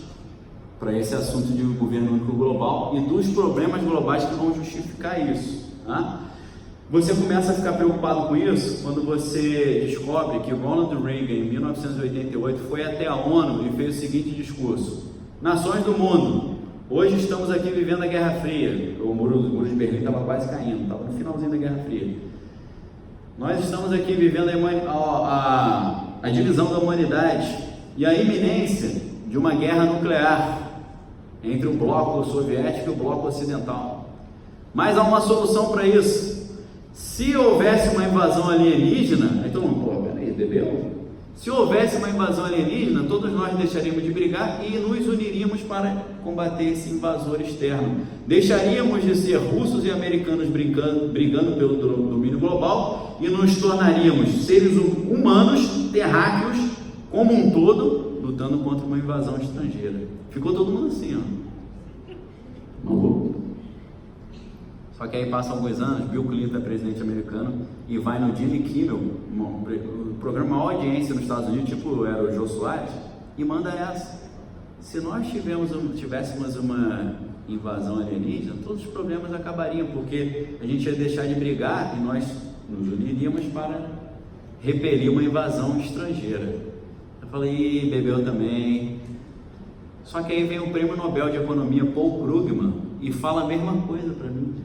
para esse assunto de governo único global e dos problemas globais que vão justificar isso, tá? Você começa a ficar preocupado com isso quando você descobre que Ronald Reagan, em 1988, foi até a ONU e fez o seguinte discurso: nações do mundo, hoje estamos aqui vivendo a Guerra Fria. O muro de Berlim estava quase caindo, estava no finalzinho da Guerra Fria. Nós estamos aqui vivendo a divisão da humanidade e a iminência de uma guerra nuclear entre o bloco soviético e o bloco ocidental. Mas há uma solução para isso. Se houvesse uma invasão alienígena, então, peraí, bebeu? Se houvesse uma invasão alienígena, todos nós deixaríamos de brigar e nos uniríamos para combater esse invasor externo. Deixaríamos de ser russos e americanos brigando pelo domínio global e nos tornaríamos seres humanos, terráqueos, como um todo, lutando contra uma invasão estrangeira. Ficou todo mundo assim, ó. Maluco. Só que aí passam alguns anos, Bill Clinton é presidente americano e vai no Jimmy Kimmel, o programa maior audiência nos Estados Unidos, tipo era o Jô Soares, e manda essa: se nós tivéssemos uma invasão alienígena, todos os problemas acabariam, porque a gente ia deixar de brigar e nós nos uniríamos para repelir uma invasão estrangeira. Eu falei, bebeu também. Só que aí vem o prêmio Nobel de Economia Paul Krugman e fala a mesma coisa para mim.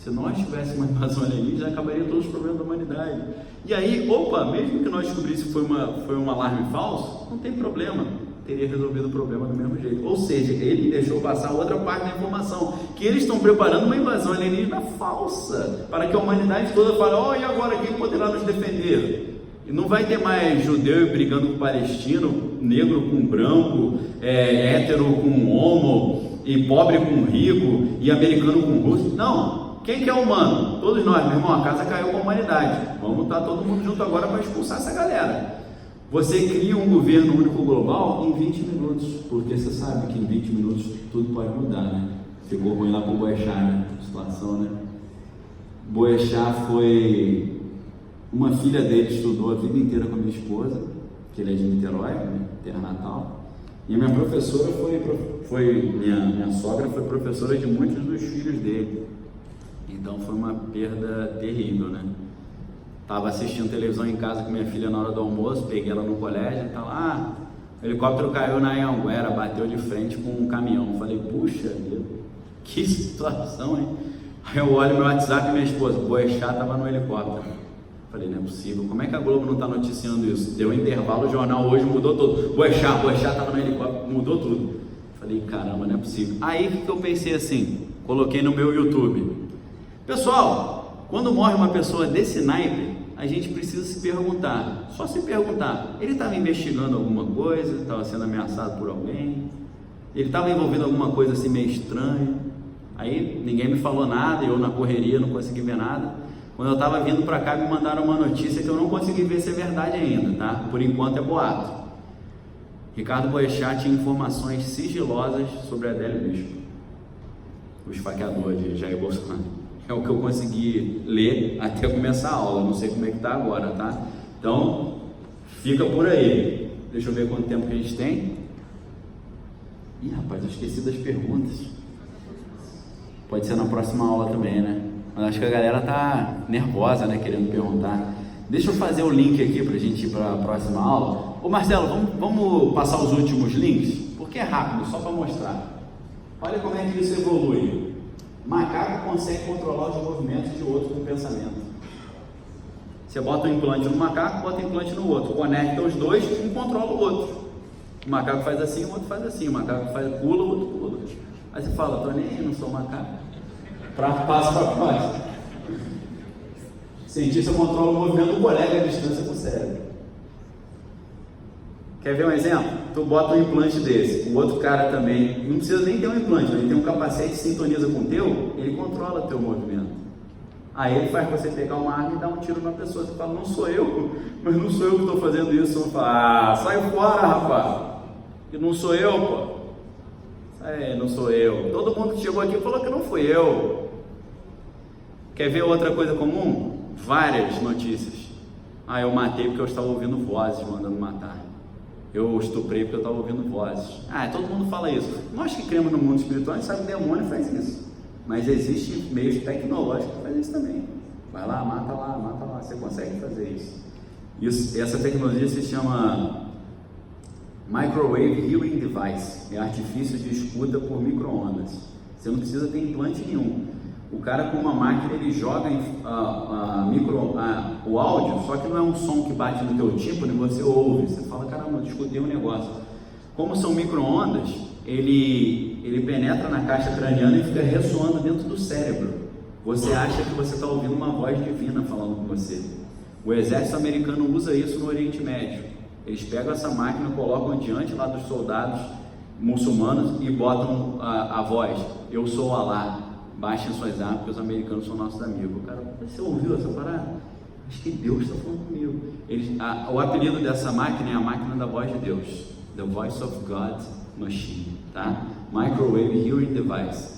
Se nós tivéssemos uma invasão alienígena, acabaria todos os problemas da humanidade. E aí, mesmo que nós descobríssemos que foi um alarme falso, não tem problema, teria resolvido o problema do mesmo jeito. Ou seja, ele deixou passar outra parte da informação, que eles estão preparando uma invasão alienígena falsa, para que a humanidade toda fale, e agora quem poderá nos defender? E não vai ter mais judeu brigando com palestino, negro com branco, hétero com homo, e pobre com rico, e americano com russo. Não. Quem que é humano? Todos nós, meu irmão, a casa caiu com a humanidade. Vamos estar todo mundo junto agora para expulsar essa galera. Você cria um governo único global em 20 minutos, porque você sabe que em 20 minutos tudo pode mudar, né? Ficou ruim lá com o Boechat, né? A situação, né? Boechat foi... Uma filha dele estudou a vida inteira com a minha esposa, que ele é de Niterói, né? Terra natal. E a minha professora minha sogra foi professora de muitos dos filhos dele. Então foi uma perda terrível, né? Estava assistindo televisão em casa com minha filha na hora do almoço, peguei ela no colégio e tá lá, o helicóptero caiu na Anhanguera, bateu de frente com um caminhão. Falei, puxa vida, que situação, hein? Aí eu olho meu WhatsApp e minha esposa, Boechat estava no helicóptero. Falei, não é possível, como é que a Globo não está noticiando isso? Deu um intervalo, o jornal hoje mudou tudo. Boechat estava no helicóptero, mudou tudo. Falei, caramba, não é possível. Aí que eu pensei assim, coloquei no meu YouTube. Pessoal, quando morre uma pessoa desse naipe, a gente precisa se perguntar, só se perguntar, ele estava investigando alguma coisa, estava sendo ameaçado por alguém, ele estava envolvido em alguma coisa assim meio estranha. Aí ninguém me falou nada, eu na correria não consegui ver nada. Quando eu estava vindo para cá, me mandaram uma notícia que eu não consegui ver se é verdade ainda, tá? Por enquanto é boato. Ricardo Boechat tinha informações sigilosas sobre Adélio Bispo, o esfaqueador de Jair Bolsonaro. É o que eu consegui ler até começar a aula, não sei como é que está agora, tá? Então, fica por aí. Deixa eu ver quanto tempo que a gente tem. Ih, rapaz, eu esqueci das perguntas. Pode ser na próxima aula também, né? Mas acho que a galera tá nervosa, né, querendo perguntar. Deixa eu fazer o link aqui pra gente ir para a próxima aula. Ô Marcelo, vamos passar os últimos links? Porque é rápido, só para mostrar. Olha como é que isso evolui. Macaco consegue controlar os movimentos de outro com o pensamento. Você bota um implante no macaco, bota um implante no outro, conecta os dois, um controla o outro. O macaco faz assim, o outro faz assim. O macaco pula, o outro pula. Aí você fala, tô nem aí, não sou macaco. Passo para passo. O cientista controla o movimento do colega à distância com o cérebro. Quer ver um exemplo? Tu bota um implante desse, o outro cara também, não precisa nem ter um implante, ele tem um capacete que sintoniza com o teu, ele controla o teu movimento. Aí ele faz você pegar uma arma e dar um tiro na pessoa. Você fala, não sou eu, mas não sou eu que estou fazendo isso. Você fala, sai fora, rapaz, que não sou eu, pô. Não sou eu. Todo mundo que chegou aqui falou que não fui eu. Quer ver outra coisa comum? Várias notícias. Eu matei porque eu estava ouvindo vozes mandando matar. Eu estuprei porque eu estava ouvindo vozes. Todo mundo fala isso. Nós que cremos no mundo espiritual, a gente sabe que o demônio faz isso. Mas existe meios tecnológicos que fazem isso também. Vai lá, mata lá. Você consegue fazer isso. Essa tecnologia se chama Microwave Hearing Device. É artifício de escuta por micro-ondas. Você não precisa ter implante nenhum. O cara com uma máquina, ele joga o áudio, só que não é um som que bate no teu tímpano e você ouve. Você fala, caramba, eu escutei um negócio. Como são micro-ondas, ele penetra na caixa craniana e fica ressoando dentro do cérebro. Você acha que você está ouvindo uma voz divina falando com você. O exército americano usa isso no Oriente Médio. Eles pegam essa máquina, colocam diante lá dos soldados muçulmanos e botam a voz, eu sou Alá. Baixem suas armas, porque os americanos são nossos amigos. Cara, você ouviu essa parada? Acho que Deus está falando comigo. O apelido dessa máquina é a máquina da voz de Deus. The Voice of God Machine, tá? Microwave Hearing Device.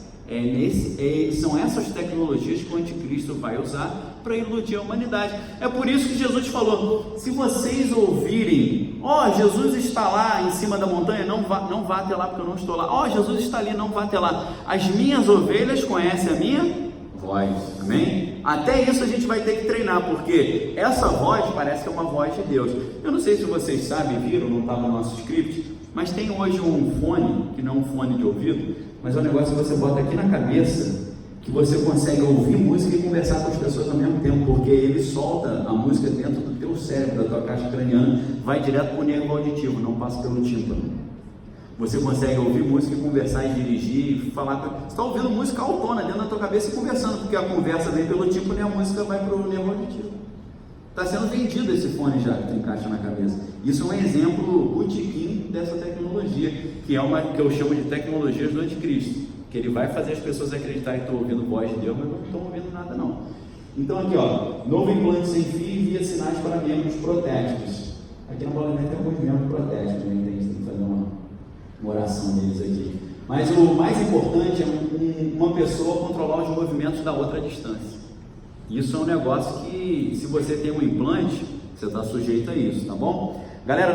São essas tecnologias que o anticristo vai usar para iludir a humanidade. É por isso que Jesus falou, se vocês ouvirem, Jesus está lá em cima da montanha, não vá até lá porque eu não estou lá. Jesus está ali, não vá até lá. As minhas ovelhas conhecem a minha voz, amém? Até isso a gente vai ter que treinar, porque essa voz parece que é uma voz de Deus. Eu não sei se vocês sabem, viram, não está no nosso script, mas tem hoje um fone, que não é um fone de ouvido, mas é um negócio que você bota aqui na cabeça que você consegue ouvir música e conversar com as pessoas ao mesmo tempo, porque ele solta a música dentro do teu cérebro, da tua caixa craniana, vai direto para o nervo auditivo, não passa pelo tímpano. Você consegue ouvir música e conversar e dirigir, e falar. Você está ouvindo música autona dentro da tua cabeça e conversando, porque a conversa vem pelo tímpano e a música vai para o nervo auditivo. Está sendo vendido esse fone já que tu encaixa na cabeça. Isso é um exemplo botiquim dessa tecnologia, que é uma que eu chamo de tecnologias do anticristo. Que ele vai fazer as pessoas acreditarem que estão ouvindo voz de Deus, mas não estão ouvindo nada não. Então aqui ó, novo implante sem fio envia sinais para membros protéticos. Aqui na bola tem alguns membros protéticos, né? Tem que fazer uma oração deles aqui. Mas o mais importante é uma pessoa controlar os movimentos da outra distância. Isso é um negócio que, se você tem um implante, você está sujeito a isso, tá bom? Galera,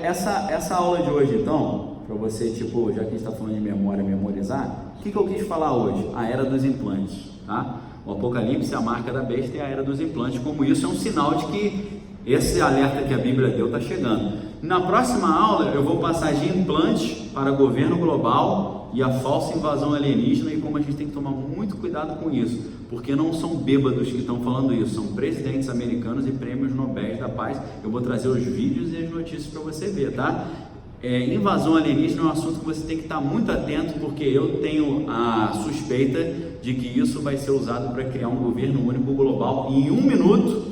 essa aula de hoje então, para você, tipo, já que a gente está falando de memória, memorizar, o que eu quis falar hoje? A era dos implantes, tá? O Apocalipse é a marca da besta e a era dos implantes, como isso é um sinal de que esse alerta que a Bíblia deu está chegando. Na próxima aula eu vou passar de implantes para governo global e a falsa invasão alienígena e como a gente tem que tomar muito cuidado com isso, porque não são bêbados que estão falando isso, são presidentes americanos e prêmios Nobel da Paz. Eu vou trazer os vídeos e as notícias para você ver, tá? Invasão alienígena é um assunto que você tem que estar muito atento, porque eu tenho a suspeita de que isso vai ser usado para criar um governo único global em 1 minuto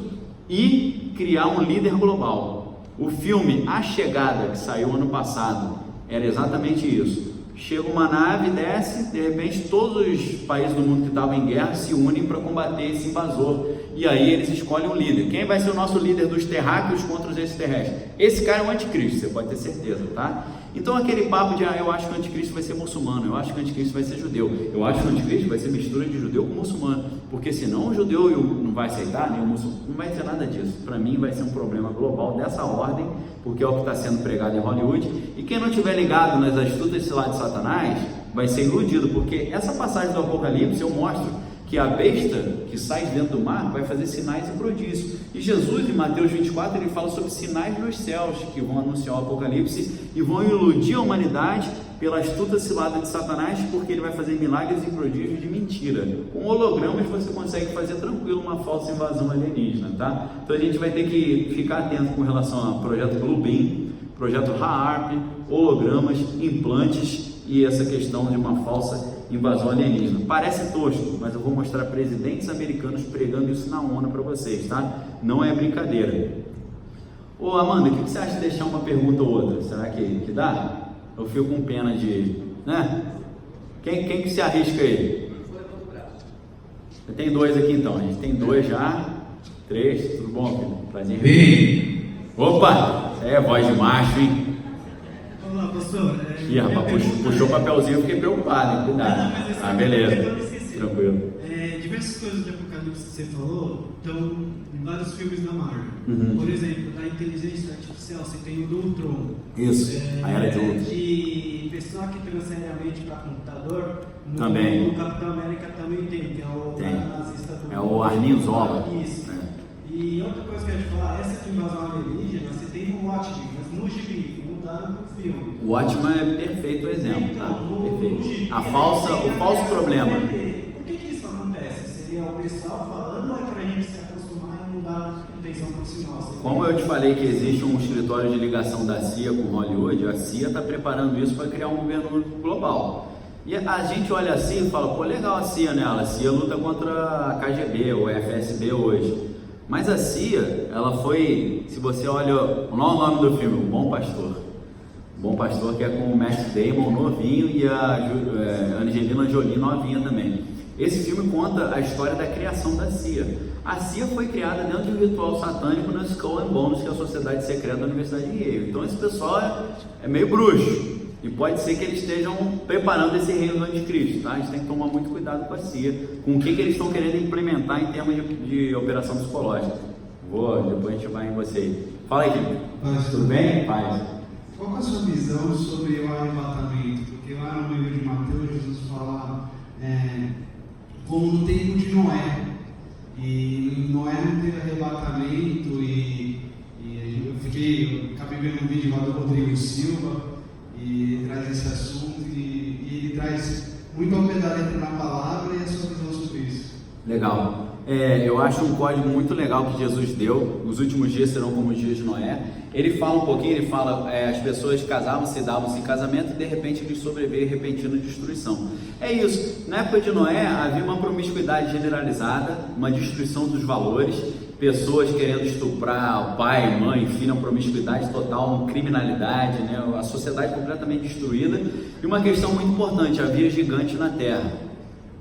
e criar um líder global. O filme A Chegada, que saiu ano passado, era exatamente isso. Chega uma nave, desce, de repente todos os países do mundo que estavam em guerra se unem para combater esse invasor. E aí eles escolhem um líder. Quem vai ser o nosso líder dos terráqueos contra os extraterrestres? Esse cara é o anticristo, você pode ter certeza, tá? Então aquele papo de, eu acho que o anticristo vai ser muçulmano, eu acho que o anticristo vai ser judeu, eu acho que o anticristo vai ser mistura de judeu com muçulmano, porque senão o judeu não vai aceitar, nem o muçulmano, não vai ter nada disso. Para mim vai ser um problema global dessa ordem, porque é o que está sendo pregado em Hollywood, e quem não tiver ligado nas astutas lá de Satanás, vai ser iludido, porque essa passagem do Apocalipse eu mostro que a besta que sai de dentro do mar vai fazer sinais e prodígios. E Jesus, em Mateus 24, ele fala sobre sinais nos céus que vão anunciar o Apocalipse e vão iludir a humanidade pela astuta cilada de Satanás, porque ele vai fazer milagres e prodígios de mentira. Com hologramas você consegue fazer tranquilo uma falsa invasão alienígena, tá? Então a gente vai ter que ficar atento com relação ao projeto Bluebeam, projeto HAARP, hologramas, implantes e essa questão de uma falsa invasão alienígena. Parece tosco, mas eu vou mostrar presidentes americanos pregando isso na ONU para vocês, tá? Não é brincadeira. Ô Amanda, o que você acha de deixar uma pergunta ou outra? Será que dá? Eu fico com pena de... né? Quem que se arrisca aí? Tem 2 aqui então, a gente tem 2 já. 3, tudo bom, filho? Prazer. Bem. Opa! É voz de macho, hein? Olá, pastor. Ih, rapaz, puxou o papelzinho, eu fiquei preocupado, hein? Cuidado. Ah, beleza. Tranquilo. Diversas coisas de Apocalipse que você falou estão em vários filmes da Marvel. Por exemplo, da inteligência artificial, você tem o do Ultron. Isso, a Era de Ultron. De pessoa que transcende a mente para computador. Também. No Capitão América também tem, que é o nazista do... É o Arnim Zola. Isso. E outra coisa que eu ia te falar, essa de invasão alienígena, você tem no Watchmen, mas no gibi, mudaram pro filme. O Watchman é perfeito exemplo, tá? Então, Perfeito. O falso problema. Por que isso acontece? Seria o pessoal falando ou é pra gente se acostumar e mudar a intenção profissional? Como eu te falei que existe um escritório de ligação da CIA com Hollywood, a CIA está preparando isso para criar um governo global. E a gente olha assim e fala, pô, legal a CIA, né? A CIA luta contra a KGB ou a FSB hoje. Mas a CIA, ela foi, se você olha, o nome do filme, O Bom Pastor. O Bom Pastor, que é com o Matt Damon novinho e a Angelina Jolie novinha também. Esse filme conta a história da criação da CIA. A CIA foi criada dentro de um ritual satânico no Skull and Bones, que é a sociedade secreta da Universidade de Yale. Então esse pessoal é meio bruxo. E pode ser que eles estejam preparando esse reino do anticristo, tá? A gente tem que tomar muito cuidado com a CIA, com o que eles estão querendo implementar em termos de operação psicológica. Depois a gente vai em você. Fala aí, Kiko. Tudo bem? Paz. Qual é a sua visão sobre o arrebatamento? Porque lá no livro de Mateus, Jesus fala como no tempo de Noé. E em Noé não teve arrebatamento eu acabei vendo um vídeo lá do Rodrigo Silva e ele traz esse assunto e ele traz muito ao pé da letra na palavra e a sua visão sobre isso. Legal. Eu acho um código muito legal que Jesus deu. Os últimos dias serão como os dias de Noé. Ele fala um pouquinho, ele fala, as pessoas casavam-se, davam-se em casamento e de repente lhes sobreveio repentina destruição. É isso. Na época de Noé havia uma promiscuidade generalizada, uma destruição dos valores, pessoas querendo estuprar o pai, mãe, filho, uma promiscuidade total, uma criminalidade, né? A sociedade completamente destruída. E uma questão muito importante, havia gigantes na terra.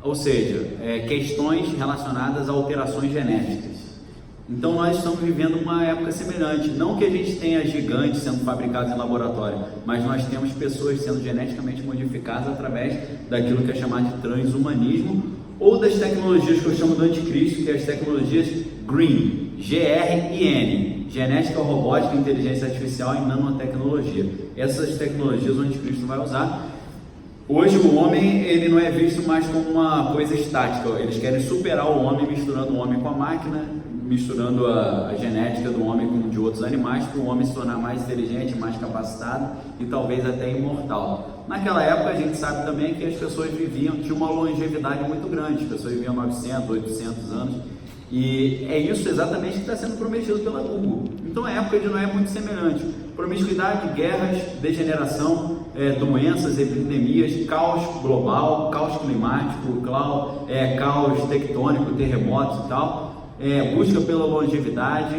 Ou seja, questões relacionadas a alterações genéticas. Então nós estamos vivendo uma época semelhante. Não que a gente tenha gigantes sendo fabricados em laboratório, mas nós temos pessoas sendo geneticamente modificadas através daquilo que é chamado de transhumanismo, ou das tecnologias que eu chamo do anticristo, que é as tecnologias GRIN, G-R-I-N, genética robótica, inteligência artificial e nanotecnologia. Essas tecnologias o anticristo vai usar. Hoje o homem, ele não é visto mais como uma coisa estática. Eles querem superar o homem, misturando o homem com a máquina, misturando a genética do homem com de outros animais, para o homem se tornar mais inteligente, mais capacitado e talvez até imortal. Naquela época a gente sabe também que as pessoas tinham uma longevidade muito grande, as pessoas viviam 900, 800 anos, e é isso exatamente que está sendo prometido pela Google. Então a época de Noé é muito semelhante: promiscuidade, guerras, degeneração, doenças, epidemias, caos global, caos climático, caos tectônico, terremotos e tal, busca pela longevidade,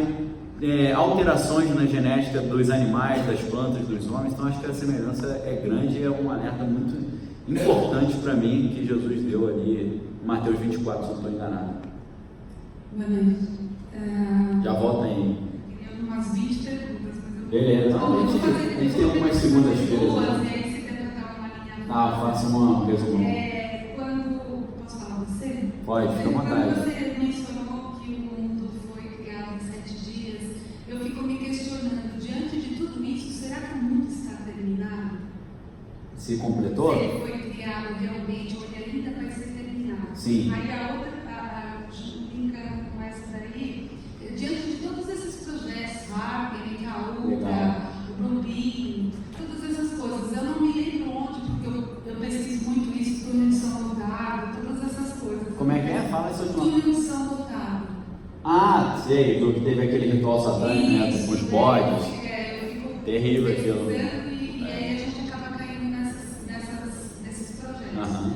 alterações na genética dos animais, das plantas, dos homens. Então acho que a semelhança é grande e é um alerta muito importante para mim que Jesus deu ali em Mateus 24, se eu estou enganado. Boa noite. Já volta aí. Queria umas 20 perguntas, mas eu Beleza, a gente tem algumas segundas-feiras. Né? E aí você tentar uma linha. Faça uma resumo. Quando. Posso falar você? Pode, fica à vontade. Quando você mencionou que o mundo foi criado em 7 dias, eu fico me questionando, diante de tudo isso, será que o mundo está terminado? Se completou? Se ele foi criado realmente, ou ele ainda vai ser terminado? Sim. Aí a outra, linkando com essa daí, diante de todos esses projetos, Harper, Ikaúda, o Rubim, todas essas coisas, eu não me lembro onde, porque eu pesquiso muito isso, túnel de São Gotardo, todas essas coisas. Como é que é? Fala isso de novo. Túnel de São Gotardo. Sei, do que teve aquele ritual satânico, né? Com os bodes. Eu fico Terrível aquilo. E aí a gente acaba caindo nesses projetos. Aham.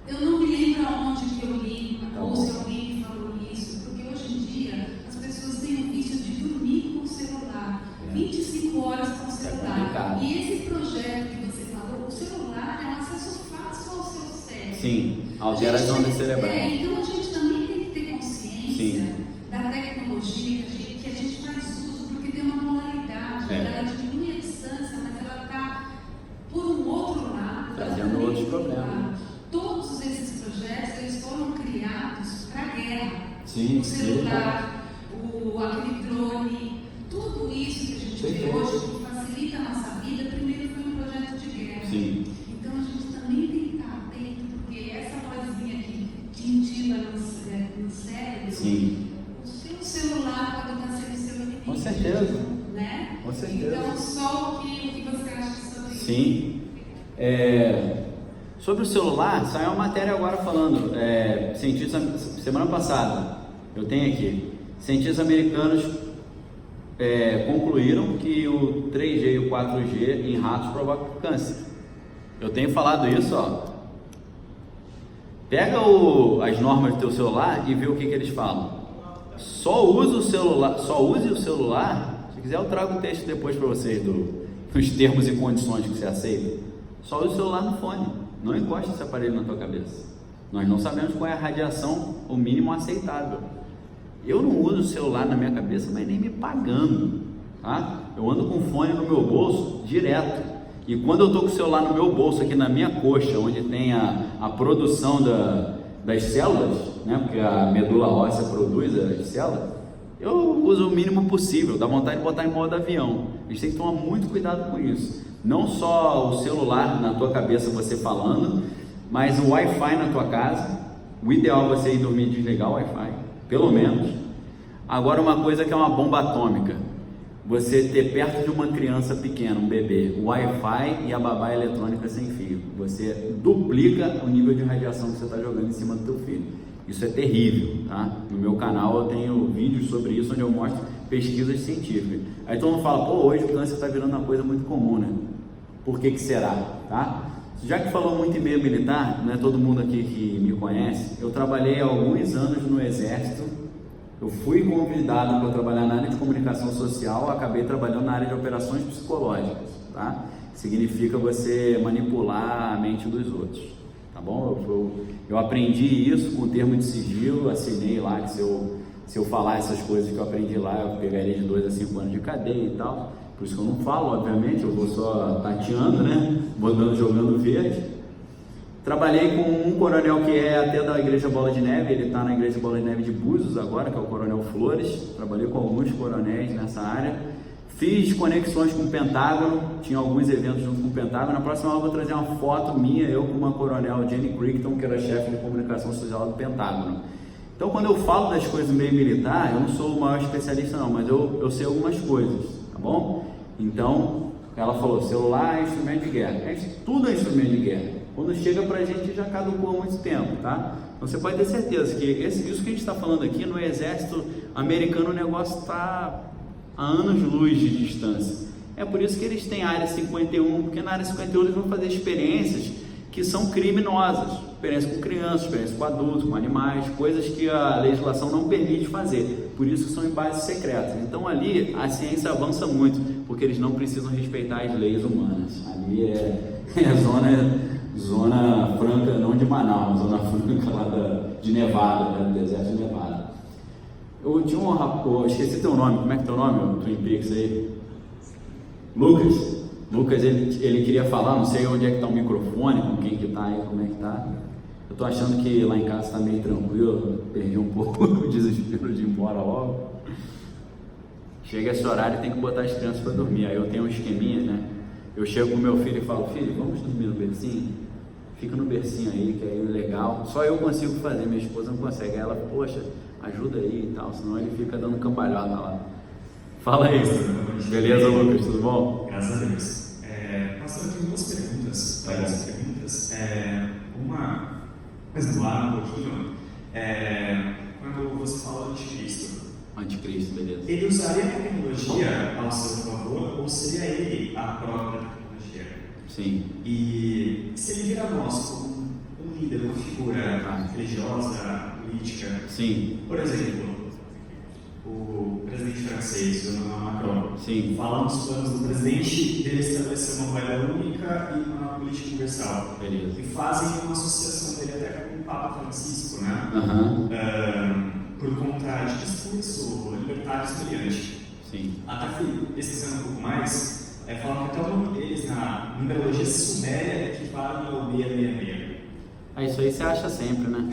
Eu não me lembro aonde que eu li, Tá ou bom. se alguém me falou isso, porque hoje em dia as pessoas têm o vício de dormir com o celular, 25 horas com o celular. complicado. E esse projeto que você falou, o celular é um acesso fácil ao seu cérebro. Sim, altera as ondas cerebrais. Então a gente também tem que ter consciência Sim. da tecnologia que a gente faz uso, porque tem uma polaridade, ela diminui a distância, mas ela está por um outro lado, Trazendo ela outros também por outro problemas. lado. Todos esses projetos, eles foram criados para a guerra. Sim, O celular, aquele drone, tudo isso que a gente vê hoje, que facilita a nossa vida, primeiro foi um projeto de guerra. Sim. Então a gente também tem que estar atento, porque essa vozinha que tintiva no cérebro, Sim. o seu celular pode estar sendo seu inimigo. Com certeza. Né? Com certeza. Então, só o que você acha sobre isso? Sim. Sobre o celular, saiu uma matéria agora falando, semana passada, eu tenho aqui, cientistas americanos concluíram que o 3G e o 4G em ratos provocam câncer. Eu tenho falado isso, ó. Pega as normas do teu celular e vê o que eles falam. Só use o celular, se quiser eu trago o texto depois para vocês dos termos e condições que você aceita. Só use o celular no fone, não encoste esse aparelho na tua cabeça. Nós não sabemos qual é a radiação, o mínimo aceitável. Eu não uso o celular na minha cabeça, mas nem me pagando, tá? Eu ando com o fone no meu bolso direto. E quando eu estou com o celular no meu bolso, aqui na minha coxa, onde tem a produção das células, né? Porque a medula óssea produz as células, eu uso o mínimo possível, dá vontade de botar em modo avião. A gente tem que tomar muito cuidado com isso. Não só o celular na tua cabeça, você falando, mas o Wi-Fi na tua casa. O ideal é você ir dormir e desligar o Wi-Fi, pelo menos. Agora, uma coisa que é uma bomba atômica: você ter perto de uma criança pequena, um bebê, o Wi-Fi e a babá eletrônica sem fio. Você duplica o nível de radiação que você está jogando em cima do teu filho. Isso é terrível, tá? No meu canal eu tenho vídeos sobre isso, onde eu mostro pesquisas científicas. Aí todo mundo fala, pô, hoje o câncer está virando uma coisa muito comum, né? Por que será, tá? Já que falou muito em meio militar, não é todo mundo aqui que me conhece, eu trabalhei há alguns anos no Exército. Eu fui convidado para trabalhar na área de comunicação social, acabei trabalhando na área de operações psicológicas, tá? Significa você manipular a mente dos outros, tá bom? Eu aprendi isso com o termo de sigilo, assinei lá que se eu falar essas coisas que eu aprendi lá, eu pegaria de 2 a 5 anos de cadeia e tal. Por isso que eu não falo, obviamente, eu vou só tateando, né? Jogando verde. Trabalhei com um coronel que é até da Igreja Bola de Neve, ele está na Igreja Bola de Neve de Búzios agora, que é o Coronel Flores. Trabalhei com alguns coronéis nessa área. Fiz conexões com o Pentágono, tinha alguns eventos junto com o Pentágono. Na próxima aula eu vou trazer uma foto minha, eu com uma coronel, Jenny Crichton, que era chefe de comunicação social do Pentágono. Então, quando eu falo das coisas do meio militar, eu não sou o maior especialista não, mas eu sei algumas coisas, tá bom? Então, ela falou, celular é instrumento de guerra. Tudo é instrumento de guerra. Quando chega pra gente já caducou há muito tempo, tá? Então você pode ter certeza que isso que a gente está falando aqui no exército americano, o negócio está a anos-luz de distância. É por isso que eles têm a área 51, porque na área 51 eles vão fazer experiências que são criminosas. Experiência com crianças, experiência com adultos, com animais, coisas que a legislação não permite fazer. Por isso são em bases secretas. Então ali a ciência avança muito, porque eles não precisam respeitar as leis humanas. Ali é zona franca, não de Manaus, zona franca lá de Nevada, né, do deserto de Nevada. Eu tinha um rapaz, esqueci teu nome, como é que é teu nome, o Twin Peaks aí? Lucas, ele queria falar, não sei onde é que está o microfone, com quem que tá aí, como é que tá. Eu tô achando que lá em casa está meio tranquilo, perdi um pouco o desespero de ir embora logo. Chega esse horário e tem que botar as crianças para dormir, aí eu tenho um esqueminha, né? Eu chego com meu filho e falo, filho, vamos dormir no bercinho? Fica no bercinho aí, que aí é legal. Só eu consigo fazer, minha esposa não consegue. Aí ela, poxa, ajuda aí e tal, senão ele fica dando cambalhota lá. Fala aí. Beleza, Lucas, tudo bom? Graças a Deus. Pastor, eu tenho duas perguntas. Uma, lá um pouquinho, quando você fala anticristo. Anticristo, beleza. Ele usaria a tecnologia ao seu favor ou seria ele a própria tecnologia? Sim. E se ele vira nós como um líder, uma figura religiosa, política? Sim. Por exemplo, o presidente francês, o Emmanuel Macron, sim, fala nos planos do presidente dele estabelecer uma moeda única e uma política universal. Beleza. E fazem uma associação dele até com o Papa Francisco, né? Por conta de discurso libertário espoliante. Sim. Até fui pesquisando um pouco mais, falam que até o nome deles na numerologia suméria equivale ao 666. Isso aí você acha sempre, né?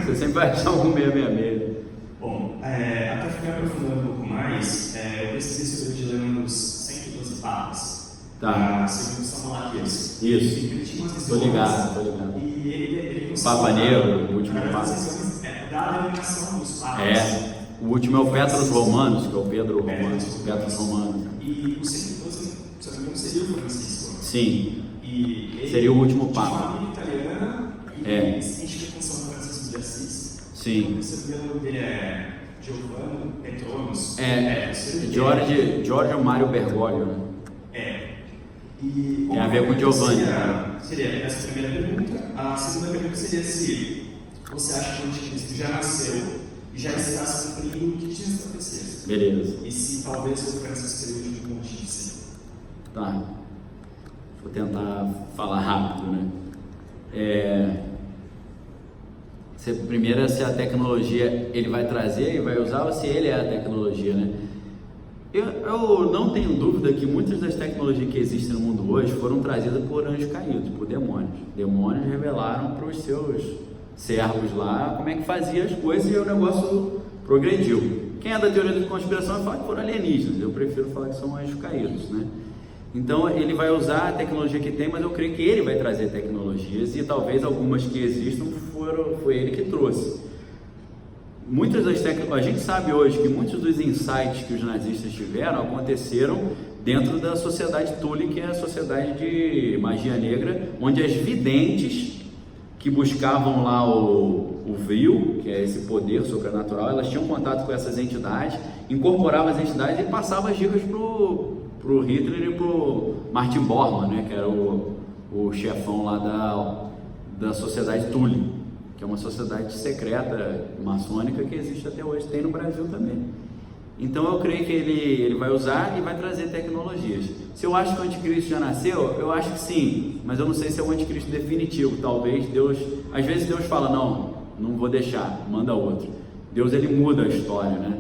Você sempre vai achar algum 666. Bom, até fui me aprofundando um pouco mais, eu pesquisei sobre o dilema dos 112 papas, tá. Segundo São Malaquias. Isso. Ele tinha umas visões. Tô ligado. E ele conseguiu. Papa Negro, o último Papa. Da denominação dos papas. O último é o Petros Romanos, que é o Pedro Romanos. Petros Romanos. E o 112, se eu não me engano, seria o Francisco. Sim. E ele seria o último de Papa. família italiana e se identifica com São Francisco de Assis. Sim. Se o nome dele é Giovanni Petronos. Giorgio Mário Bergoglio, né? E tem a ver com Giovanni. Seria essa a primeira pergunta. A segunda pergunta seria se você acha que o anticristo já nasceu e já está se cumprindo o que tinha estabelecido. Beleza. E se talvez o Francisco seria o último anticristo. Tá. Vou tentar falar rápido, né? Primeiro, se a tecnologia ele vai trazer e vai usar, ou se ele é a tecnologia, né? Eu não tenho dúvida que muitas das tecnologias que existem no mundo hoje foram trazidas por anjos caídos, por demônios. Demônios revelaram para os seus servos lá como é que fazia as coisas e o negócio progrediu. Quem é da teoria da conspiração fala que foram alienígenas, eu prefiro falar que são anjos caídos, né? Então ele vai usar a tecnologia que tem, mas eu creio que ele vai trazer tecnologias e talvez algumas que existam foi ele que trouxe. a gente sabe hoje que muitos dos insights que os nazistas tiveram aconteceram dentro da sociedade Thule, que é a sociedade de magia negra, onde as videntes que buscavam lá o Vril, que é esse poder sobrenatural, elas tinham contato com essas entidades, incorporavam as entidades e passavam as dicas pro Hitler e pro Martin Bormann, né, que era o chefão lá da sociedade Thule, que é uma sociedade secreta maçônica que existe até hoje, tem no Brasil também. Então eu creio que ele vai usar e vai trazer tecnologias. Se eu acho que o anticristo já nasceu, eu acho que sim, mas eu não sei se é o anticristo definitivo. Talvez Deus, às vezes Deus fala, não vou deixar, manda outro. Deus, ele muda a história, né?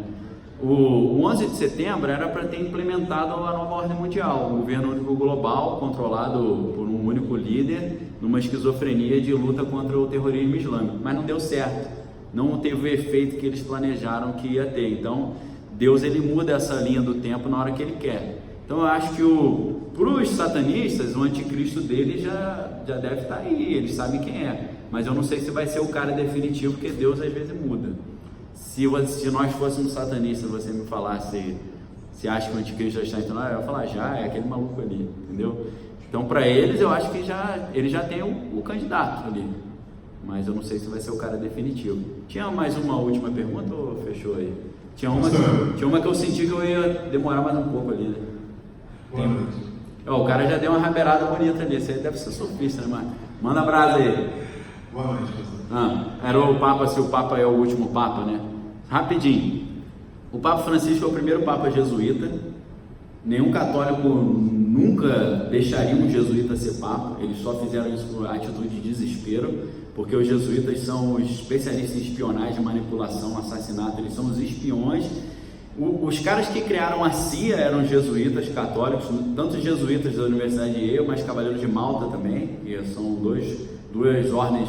O 11 de setembro era para ter implementado a nova ordem mundial, um governo único global controlado por um único líder, numa esquizofrenia de luta contra o terrorismo islâmico, mas não deu certo, não teve o efeito que eles planejaram que ia ter. Então Deus, ele muda essa linha do tempo na hora que ele quer. Então eu acho que para os satanistas, o anticristo dele já deve estar aí, eles sabem quem é, mas eu não sei se vai ser o cara definitivo, porque Deus às vezes muda. Se nós fôssemos satanistas, você me falasse, se acha que o anticristo já está entrando, eu ia falar, já, é aquele maluco ali, entendeu? Então para eles, eu acho que ele já tem o candidato ali, mas eu não sei se vai ser o cara definitivo. Tinha mais uma última pergunta ou fechou aí? Tinha uma que eu senti que eu ia demorar mais um pouco ali, né? Boa noite. O cara já deu uma rabeirada bonita ali, você deve ser surfista, né, mano? Manda brasa aí. Boa noite, pastor. Era o Papa, se o Papa é o último Papa, né? Rapidinho. O Papa Francisco é o primeiro Papa jesuíta. Nenhum católico nunca deixaria um jesuíta ser Papa. Eles só fizeram isso por atitude de desespero, porque os jesuítas são os especialistas em espionagem, manipulação, assassinato. Eles são os espiões. Os caras que criaram a CIA eram jesuítas católicos, tanto os jesuítas da Universidade de Yale, mas Cavaleiros de Malta também, que são duas ordens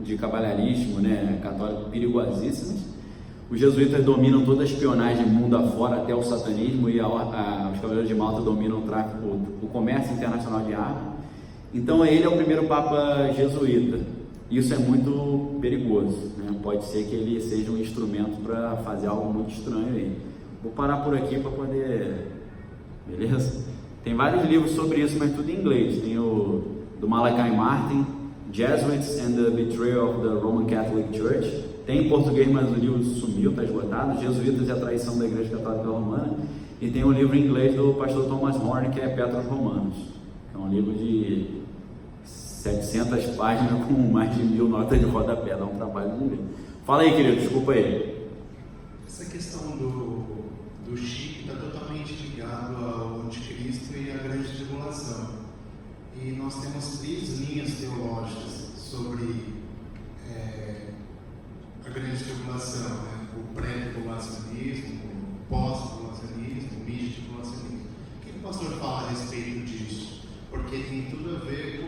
de cavalheirismo, né, católico perigosíssimas. Os jesuítas dominam toda a espionagem mundo afora, até o satanismo, e os Cavaleiros de Malta dominam o comércio internacional de armas. Então ele é o primeiro Papa jesuíta. Isso é muito perigoso, né? Pode ser que ele seja um instrumento para fazer algo muito estranho aí. Vou parar por aqui para poder... Beleza? Tem vários livros sobre isso, mas tudo em inglês. Tem o do Malachi Martin, Jesuits and the Betrayal of the Roman Catholic Church. Tem em português, mas o livro sumiu, está esgotado. Jesuítas e a Traição da Igreja Católica Romana. E tem um livro em inglês do pastor Thomas Horn, que é Petros Romanos. É um livro de 700 páginas com mais de 1000 notas de rodapé. Dá um trabalho de ler. Fala aí, querido, desculpa aí. Essa questão do chip está totalmente ligado ao anticristo e à grande tribulação. E nós temos 3 linhas teológicas sobre a grande tribulação, né? O pré-tribulacionismo, o pós-tribulacionismo, o mid-tribulacionismo. O que o pastor fala a respeito disso? Porque tem tudo a ver com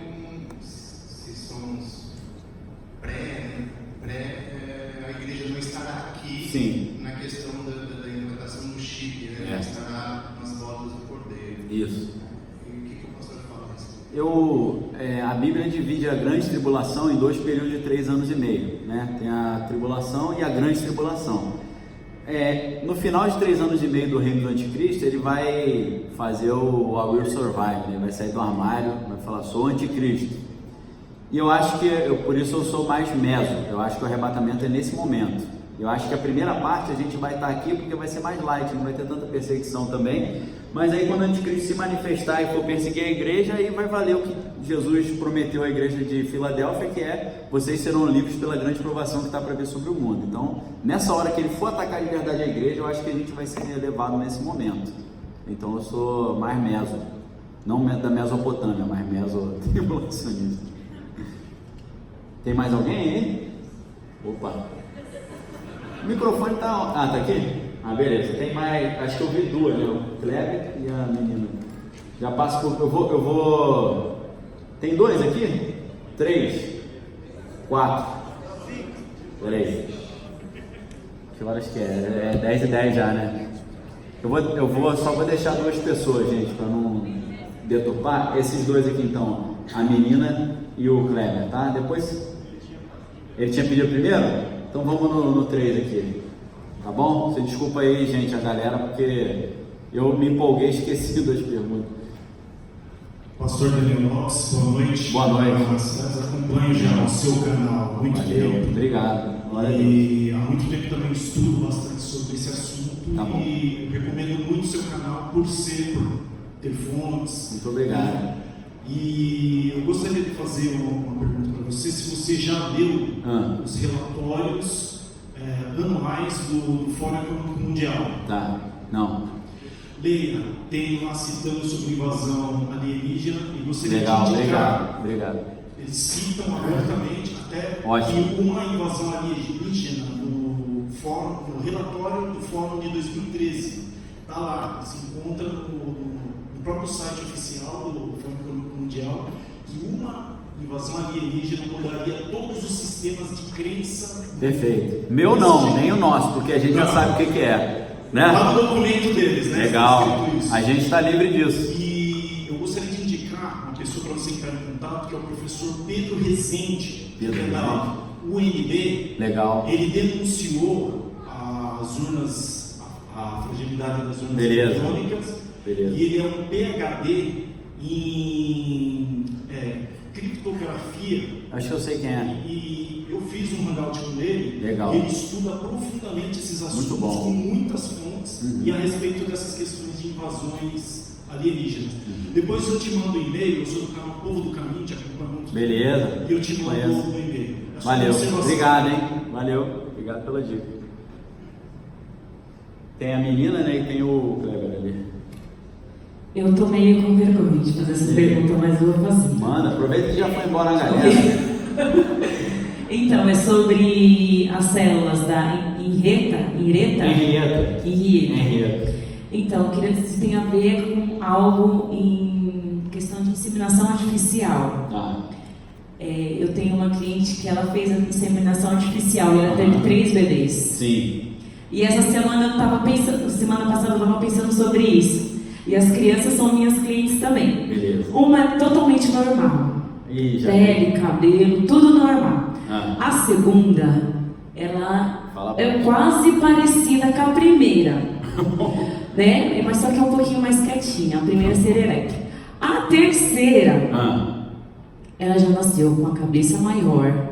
se somos a igreja não estará aqui. Sim. Na questão da implantação do chip, né? Estará nas bodas do cordeiro. Isso. E o que o pastor fala a respeito? A Bíblia divide a grande tribulação em 2 períodos de 3 anos e meio, né? Tem a tribulação e a grande tribulação. No final de 3 anos e meio do reino do anticristo, ele vai fazer o I Will Survive, ele vai sair do armário, vai falar, sou anticristo. E eu acho que, por isso eu sou mais meso, eu acho que o arrebatamento é nesse momento. Eu acho que a primeira parte a gente vai estar aqui porque vai ser mais light, não vai ter tanta perseguição também. Mas aí quando o anticristo se manifestar e for perseguir a igreja, aí vai valer o que Jesus prometeu à igreja de Filadélfia, que é, vocês serão livres pela grande provação que está para vir sobre o mundo. Então, nessa hora que ele for atacar de verdade a igreja, eu acho que a gente vai ser levado nesse momento. Então eu sou mais meso, não da Mesopotâmia, mas meso-tribulacionista. Tem mais alguém aí? Opa! O microfone tá... tá aqui? Beleza. Tem mais... Acho que eu vi 2, né? O Kleber e a menina. Já passo por... Eu vou... Tem 2 aqui? 3? 4? Peraí. Que horas que é? 10h10 já, né? Só vou deixar 2 pessoas, gente, para não deturpar. Esses 2 aqui, então. A menina e o Kleber, tá? Depois... Ele tinha pedido primeiro? Então vamos no 3 aqui, tá bom? Você desculpa aí, gente, a galera, porque eu me empolguei e esqueci das perguntas. Pastor Daniel Lopes, boa noite. Boa noite. Acompanho já o seu canal há muito tempo. Obrigado. Glória a Deus. E há muito tempo também estudo bastante sobre esse assunto. Tá bom. E eu recomendo muito o seu canal por ter fontes. Muito obrigado. E eu gostaria de fazer uma pergunta para você, se você já leu os relatórios anuais do Fórum Econômico Mundial. Tá, não. Leia, tem lá citando sobre invasão alienígena e gostaria Legal, de indicar. obrigado. Eles citam abertamente até Ótimo. que uma invasão alienígena no relatório do Fórum de 2013. Está lá, se encontra no próprio site oficial do Fórum Econômico Mundial, que uma invasão alienígena mudaria todos os sistemas de crença. Perfeito. Meu não, nem o nosso, porque a gente já sabe o que é. Né? Lá no documento deles, né? Legal. Está escrito isso. A gente está livre disso. E eu gostaria de indicar uma pessoa para você entrar em contato, que é o professor Pedro Rezende, que é da UNB. Legal. Ele denunciou as urnas, a fragilidade das urnas Beleza. eletrônicas. Beleza. E ele é um PhD em criptografia. Acho que eu sei quem é. E eu fiz um hangout com ele. Legal. E ele estuda profundamente esses assuntos Muito bom. com muitas fontes e a respeito dessas questões de invasões alienígenas. Depois eu te mando um e-mail, eu sou do canal Povo do Caminho, te acompanho muito. Beleza. E eu te mando Conheço. um e-mail. É só Valeu. observação. Obrigado, hein? Valeu. Obrigado pela dica. Tem a menina, né? E tem o Kleber ali. Eu tô meio com vergonha de fazer essa pergunta, mas eu vou fazer. Manda, aproveita que já foi embora a galera. Então, é sobre as células da Henrietta. Então, eu queria dizer se tem a ver com algo em questão de inseminação artificial. Eu tenho uma cliente que ela fez a inseminação artificial e ela teve 3 bebês. Sim. E essa semana semana passada eu estava pensando sobre isso. E as crianças são minhas clientes também. Beleza. Uma é totalmente normal. Pele, cabelo, tudo normal. A segunda, ela é quase parecida com a primeira. Né? Mas só que é um pouquinho mais quietinha. A primeira é serelepe. A terceira, ela já nasceu com a cabeça maior,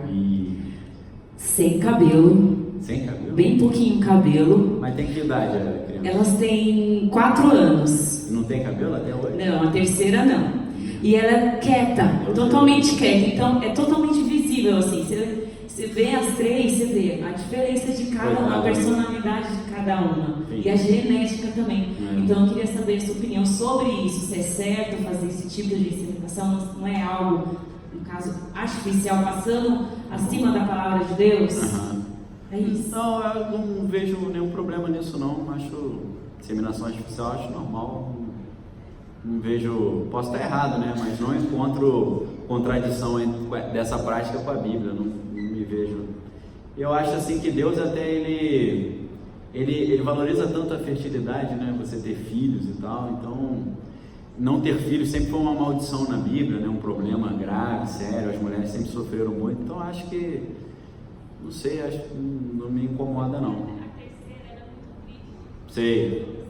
sem cabelo. Sem cabelo? Bem pouquinho cabelo. Mas tem que idade a criança? Elas têm 4 anos. Não tem cabelo até hoje? Não, a terceira não. E ela é quieta, totalmente quieta. Então é totalmente visível assim. Você vê as 3, você vê a diferença de cada uma, a personalidade de cada uma. E a genética também. Então eu queria saber a sua opinião sobre isso. Se é certo fazer esse tipo de inseminação, não é algo, no caso, artificial, passando acima da palavra de Deus? É isso. Não, eu não vejo nenhum problema nisso não. Acho inseminação artificial, acho normal. Não vejo, posso estar errado, né? Mas não encontro contradição dessa prática com a Bíblia. Não me vejo. Eu acho assim que Deus até ele valoriza tanto a fertilidade, né? Você ter filhos e tal. Então, não ter filhos sempre foi uma maldição na Bíblia, né? Um problema grave, sério. As mulheres sempre sofreram muito. Então, acho que não sei, acho que não me incomoda não. A terceira era muito crítica. Sei.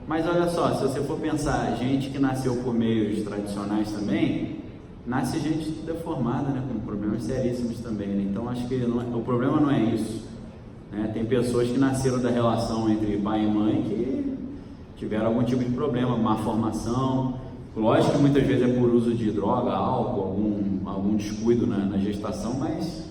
Mas olha só, se você for pensar, gente que nasceu por meios tradicionais também, nasce gente deformada, né, com problemas seríssimos também, né? Então acho que o problema não é isso, né? Tem pessoas que nasceram da relação entre pai e mãe que tiveram algum tipo de problema, má formação. Lógico que muitas vezes é por uso de droga, álcool, algum descuido na gestação, mas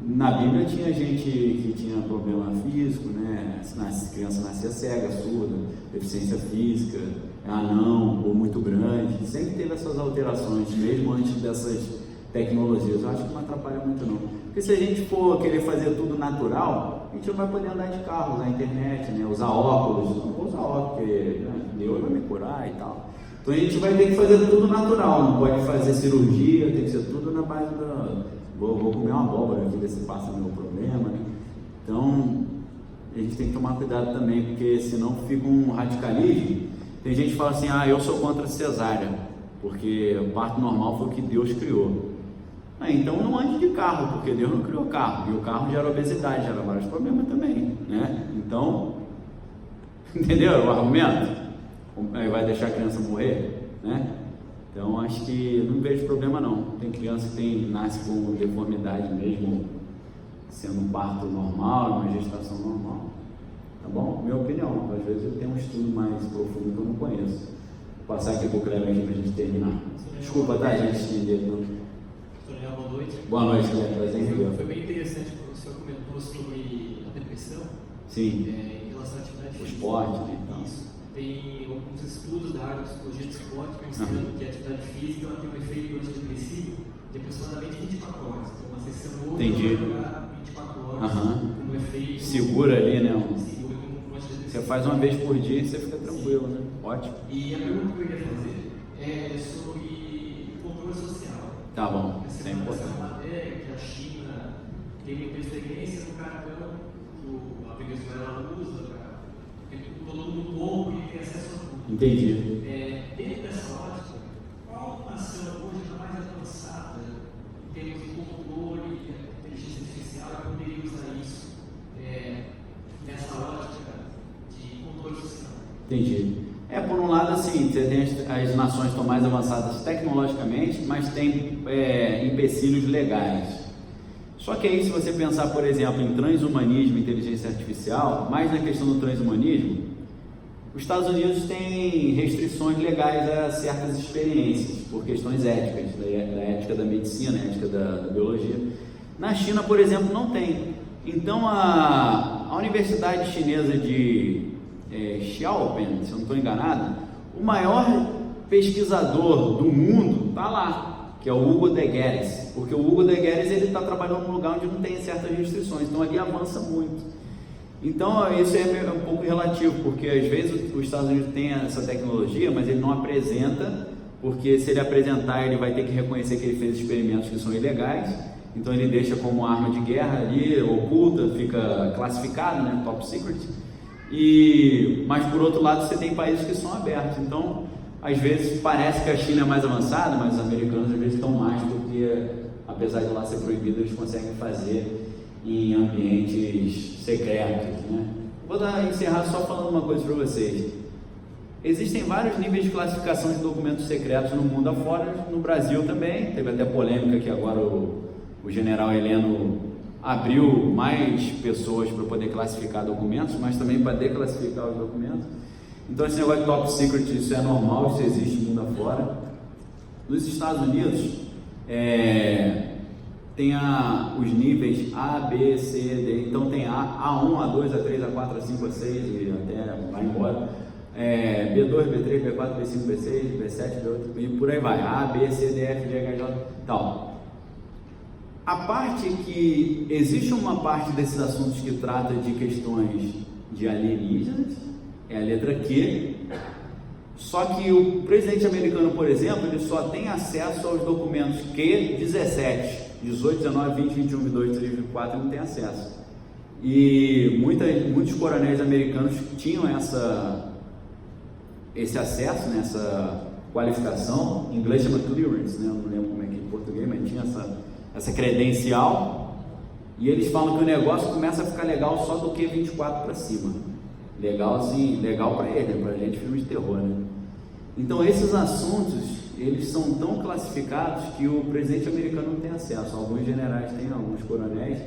na Bíblia tinha gente que tinha problema físico, né? A criança nascia cega, surda, deficiência física, anão ou muito grande. Sempre teve essas alterações, mesmo antes dessas tecnologias. Eu acho que não atrapalha muito não. Porque se a gente for querer fazer tudo natural, a gente não vai poder andar de carro, usar a internet, né? Usar óculos. Não vou usar óculos porque Deus vai me curar e tal. Então a gente vai ter que fazer tudo natural, não pode fazer cirurgia, tem que ser tudo na base da... Vou comer uma abóbora aqui, ver se passa o meu problema, né? Então, a gente tem que tomar cuidado também, porque senão fica um radicalismo. Tem gente que fala assim, eu sou contra a cesárea, porque o parto normal foi o que Deus criou. Então não ande de carro, porque Deus não criou carro, e o carro gera obesidade, gera vários problemas também, né? Então, entenderam o argumento? Vai deixar a criança morrer, né? Então acho que não vejo problema não. Tem criança que nasce com deformidade mesmo, sendo um parto normal, uma gestação normal, tá bom? Minha opinião, às vezes eu tenho um estudo mais profundo que eu não conheço. Vou passar aqui pro Cleber aqui pra gente terminar. Desculpa, tá, gente? Boa noite. Boa noite, Cleber. Foi bem interessante quando o senhor comentou sobre a depressão. Sim. Em relação à atividade O física. esporte, né? Isso. Tem alguns estudos da área de psicologia do esporte mostrando que a atividade física ela tem um efeito antidepressivo de aproximadamente 24 horas. Então, uma sessão ou outra vai durar 24 horas como efeito. Segura ali, né? Segura como um antidepressivo. Você faz uma vez por dia e você fica tranquilo, né? Ótimo. E a pergunta que eu queria fazer é sobre o controle social. Tá bom, Essa isso é importante. matéria que a China tem muita experiência no cartão que a Venezuela usa para todo mundo compra e tem acesso a tudo. Entendi. Dentro dessa ótica, qual nação hoje está mais avançada em termos de controle de inteligência artificial e poderia usar isso nessa ótica de controle social? Entendi. Por um lado, assim, você tem as nações que estão mais avançadas tecnologicamente, mas tem empecilhos legais. Só que aí, se você pensar, por exemplo, em transhumanismo e inteligência artificial, mais na questão do transhumanismo, os Estados Unidos têm restrições legais a certas experiências, por questões éticas, da ética da medicina, ética da biologia. Na China, por exemplo, não tem. Então, a Universidade Chinesa de Xiaopen, se eu não estou enganado, o maior pesquisador do mundo está lá, que é o Hugo de Guerres, porque o Hugo de Guerres está trabalhando num lugar onde não tem certas restrições, então ali avança muito. Então isso é um pouco relativo, porque às vezes os Estados Unidos têm essa tecnologia, mas ele não apresenta, porque se ele apresentar ele vai ter que reconhecer que ele fez experimentos que são ilegais, então ele deixa como arma de guerra ali, oculta, fica classificado, né, top secret. Mas por outro lado você tem países que são abertos, então às vezes parece que a China é mais avançada, mas os americanos às vezes estão mais, porque apesar de lá ser proibido, eles conseguem fazer em ambientes secretos, né? Vou encerrar só falando uma coisa para vocês. Existem vários níveis de classificação de documentos secretos no mundo afora, no Brasil também, teve até polêmica que agora o general Heleno abriu mais pessoas para poder classificar documentos, mas também para declassificar os documentos. Então esse negócio de top secret, isso é normal, isso existe no mundo afora. Nos Estados Unidos, tem os níveis A, B, C, D, então tem A1, A2, A3, A4, A5, A6 e até vai embora. B2, B3, B4, B5, B6, B7, B8 e por aí vai. A, B, C, D, F, G, H, J, tal. A parte que existe uma parte desses assuntos que trata de questões de alienígenas é a letra Q, só que o presidente americano, por exemplo, ele só tem acesso aos documentos Q17, 18, 19, 20, 21, 22, 23, 24, ele não tem acesso. E muitos coronéis americanos tinham esse acesso, né, essa qualificação, em inglês chama clearance, né, eu não lembro como é que é em português, mas tinha essa credencial, e eles falam que o negócio começa a ficar legal só do Q24 para cima. Legal assim, legal para ele, para a gente filme de terror, né? Então esses assuntos, eles são tão classificados que o presidente americano não tem acesso. Alguns generais têm, alguns coronéis,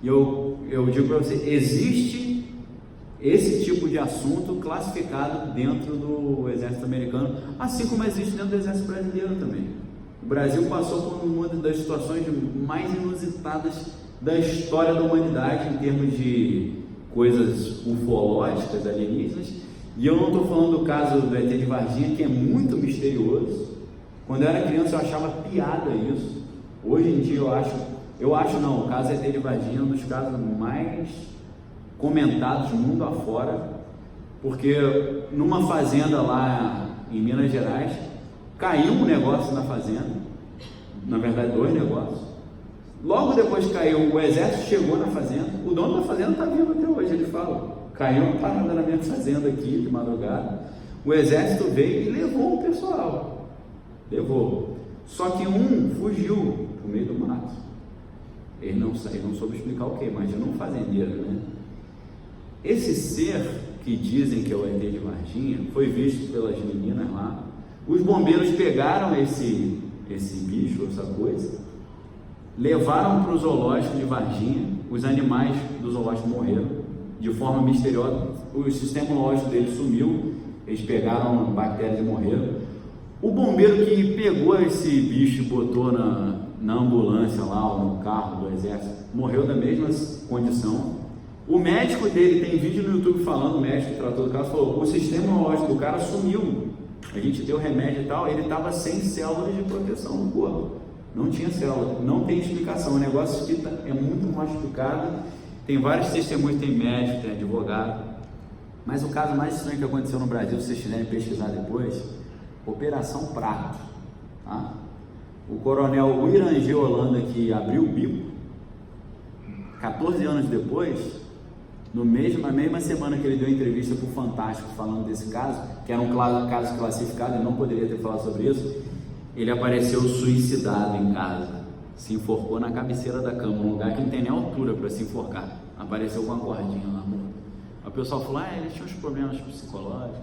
e eu digo para você, existe esse tipo de assunto classificado dentro do exército americano, assim como existe dentro do exército brasileiro também. O Brasil passou por uma das situações mais inusitadas da história da humanidade em termos de coisas ufológicas, alienígenas, e eu não estou falando do caso do ET de Varginha, que é muito misterioso. Quando eu era criança eu achava piada isso. Hoje em dia eu acho não, o caso ET de Varginha é um dos casos mais comentados mundo afora, porque numa fazenda lá em Minas Gerais, caiu um negócio na fazenda, na verdade 2 negócios. Logo depois que caiu, o exército chegou na fazenda, o dono da fazenda está vivo até hoje, ele fala, caiu uma parada na minha fazenda aqui de madrugada, o exército veio e levou o pessoal, levou, só que um fugiu no meio do mato, Ele não soube explicar o que, imagina um fazendeiro, né? Esse ser que dizem que é o ET de Varginha foi visto pelas meninas lá. Os bombeiros pegaram esse bicho, essa coisa, levaram para o zoológico de Varginha. Os animais do zoológico morreram de forma misteriosa. O sistema imunológico deles sumiu. Eles pegaram bactérias e morreram. O bombeiro que pegou esse bicho e botou na ambulância lá, ou no carro do exército, morreu da mesma condição. O médico dele, tem vídeo no YouTube falando, o médico que tratou do caso falou, o sistema imunológico do cara sumiu. A gente deu remédio e tal, ele estava sem células de proteção no corpo. Não tinha célula, não tem explicação. O negócio que é muito machucado. Tem vários testemunhos, tem médico, tem advogado. Mas o caso mais estranho que aconteceu no Brasil, se vocês quiserem pesquisar depois, Operação Prato. Tá? O coronel Irangê Holanda, que abriu o bico, 14 anos depois, na mesma semana que ele deu entrevista para o Fantástico falando desse caso, que era um caso classificado, ele não poderia ter falado sobre isso, ele apareceu suicidado em casa, se enforcou na cabeceira da cama, um lugar que não tem nem altura para se enforcar, apareceu com uma cordinha lá. O pessoal falou, ele tinha uns problemas psicológicos,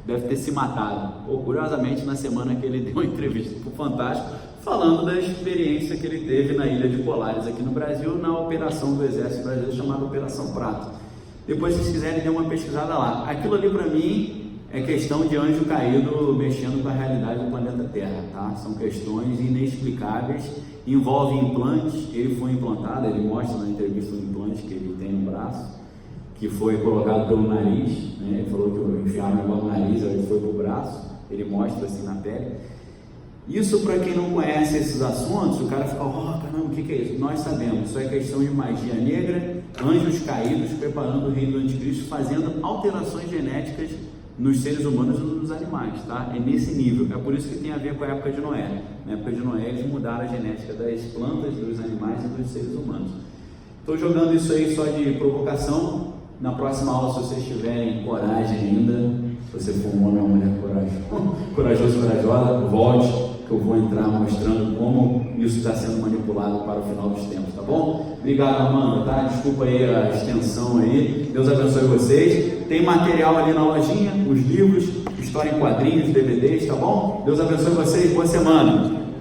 deve ter se matado. Ou, curiosamente, na semana que ele deu uma entrevista para o Fantástico, falando da experiência que ele teve na Ilha de Polaris, aqui no Brasil, na operação do Exército Brasileiro chamada Operação Prato. Depois, se vocês quiserem, dê uma pesquisada lá. Aquilo ali, para mim, é questão de anjo caído mexendo com a realidade do planeta Terra, tá? São questões inexplicáveis, envolvem implantes. Ele foi implantado, ele mostra na entrevista o implante que ele tem no braço, que foi colocado pelo nariz, né? Ele falou que enfiaram igual no nariz, aí foi pro braço, ele mostra assim na pele. Isso, para quem não conhece esses assuntos, o cara fica, caramba, o que é isso? Nós sabemos, isso é questão de magia negra, anjos caídos preparando o reino do anticristo, fazendo alterações genéticas nos seres humanos e nos animais, tá? É nesse nível, é por isso que tem a ver com a época de Noé. Na época de Noé eles mudaram a genética das plantas, dos animais e dos seres humanos. Estou jogando isso aí só de provocação. Na próxima aula, se vocês tiverem coragem ainda, se você for um homem ou uma mulher corajoso, corajosa, volte, que eu vou entrar mostrando como isso está sendo manipulado para o final dos tempos, tá bom? Obrigado, Amanda, tá? Desculpa aí a extensão aí, Deus abençoe vocês. Tem material ali na lojinha, os livros, história em quadrinhos, DVDs, tá bom? Deus abençoe vocês, boa semana.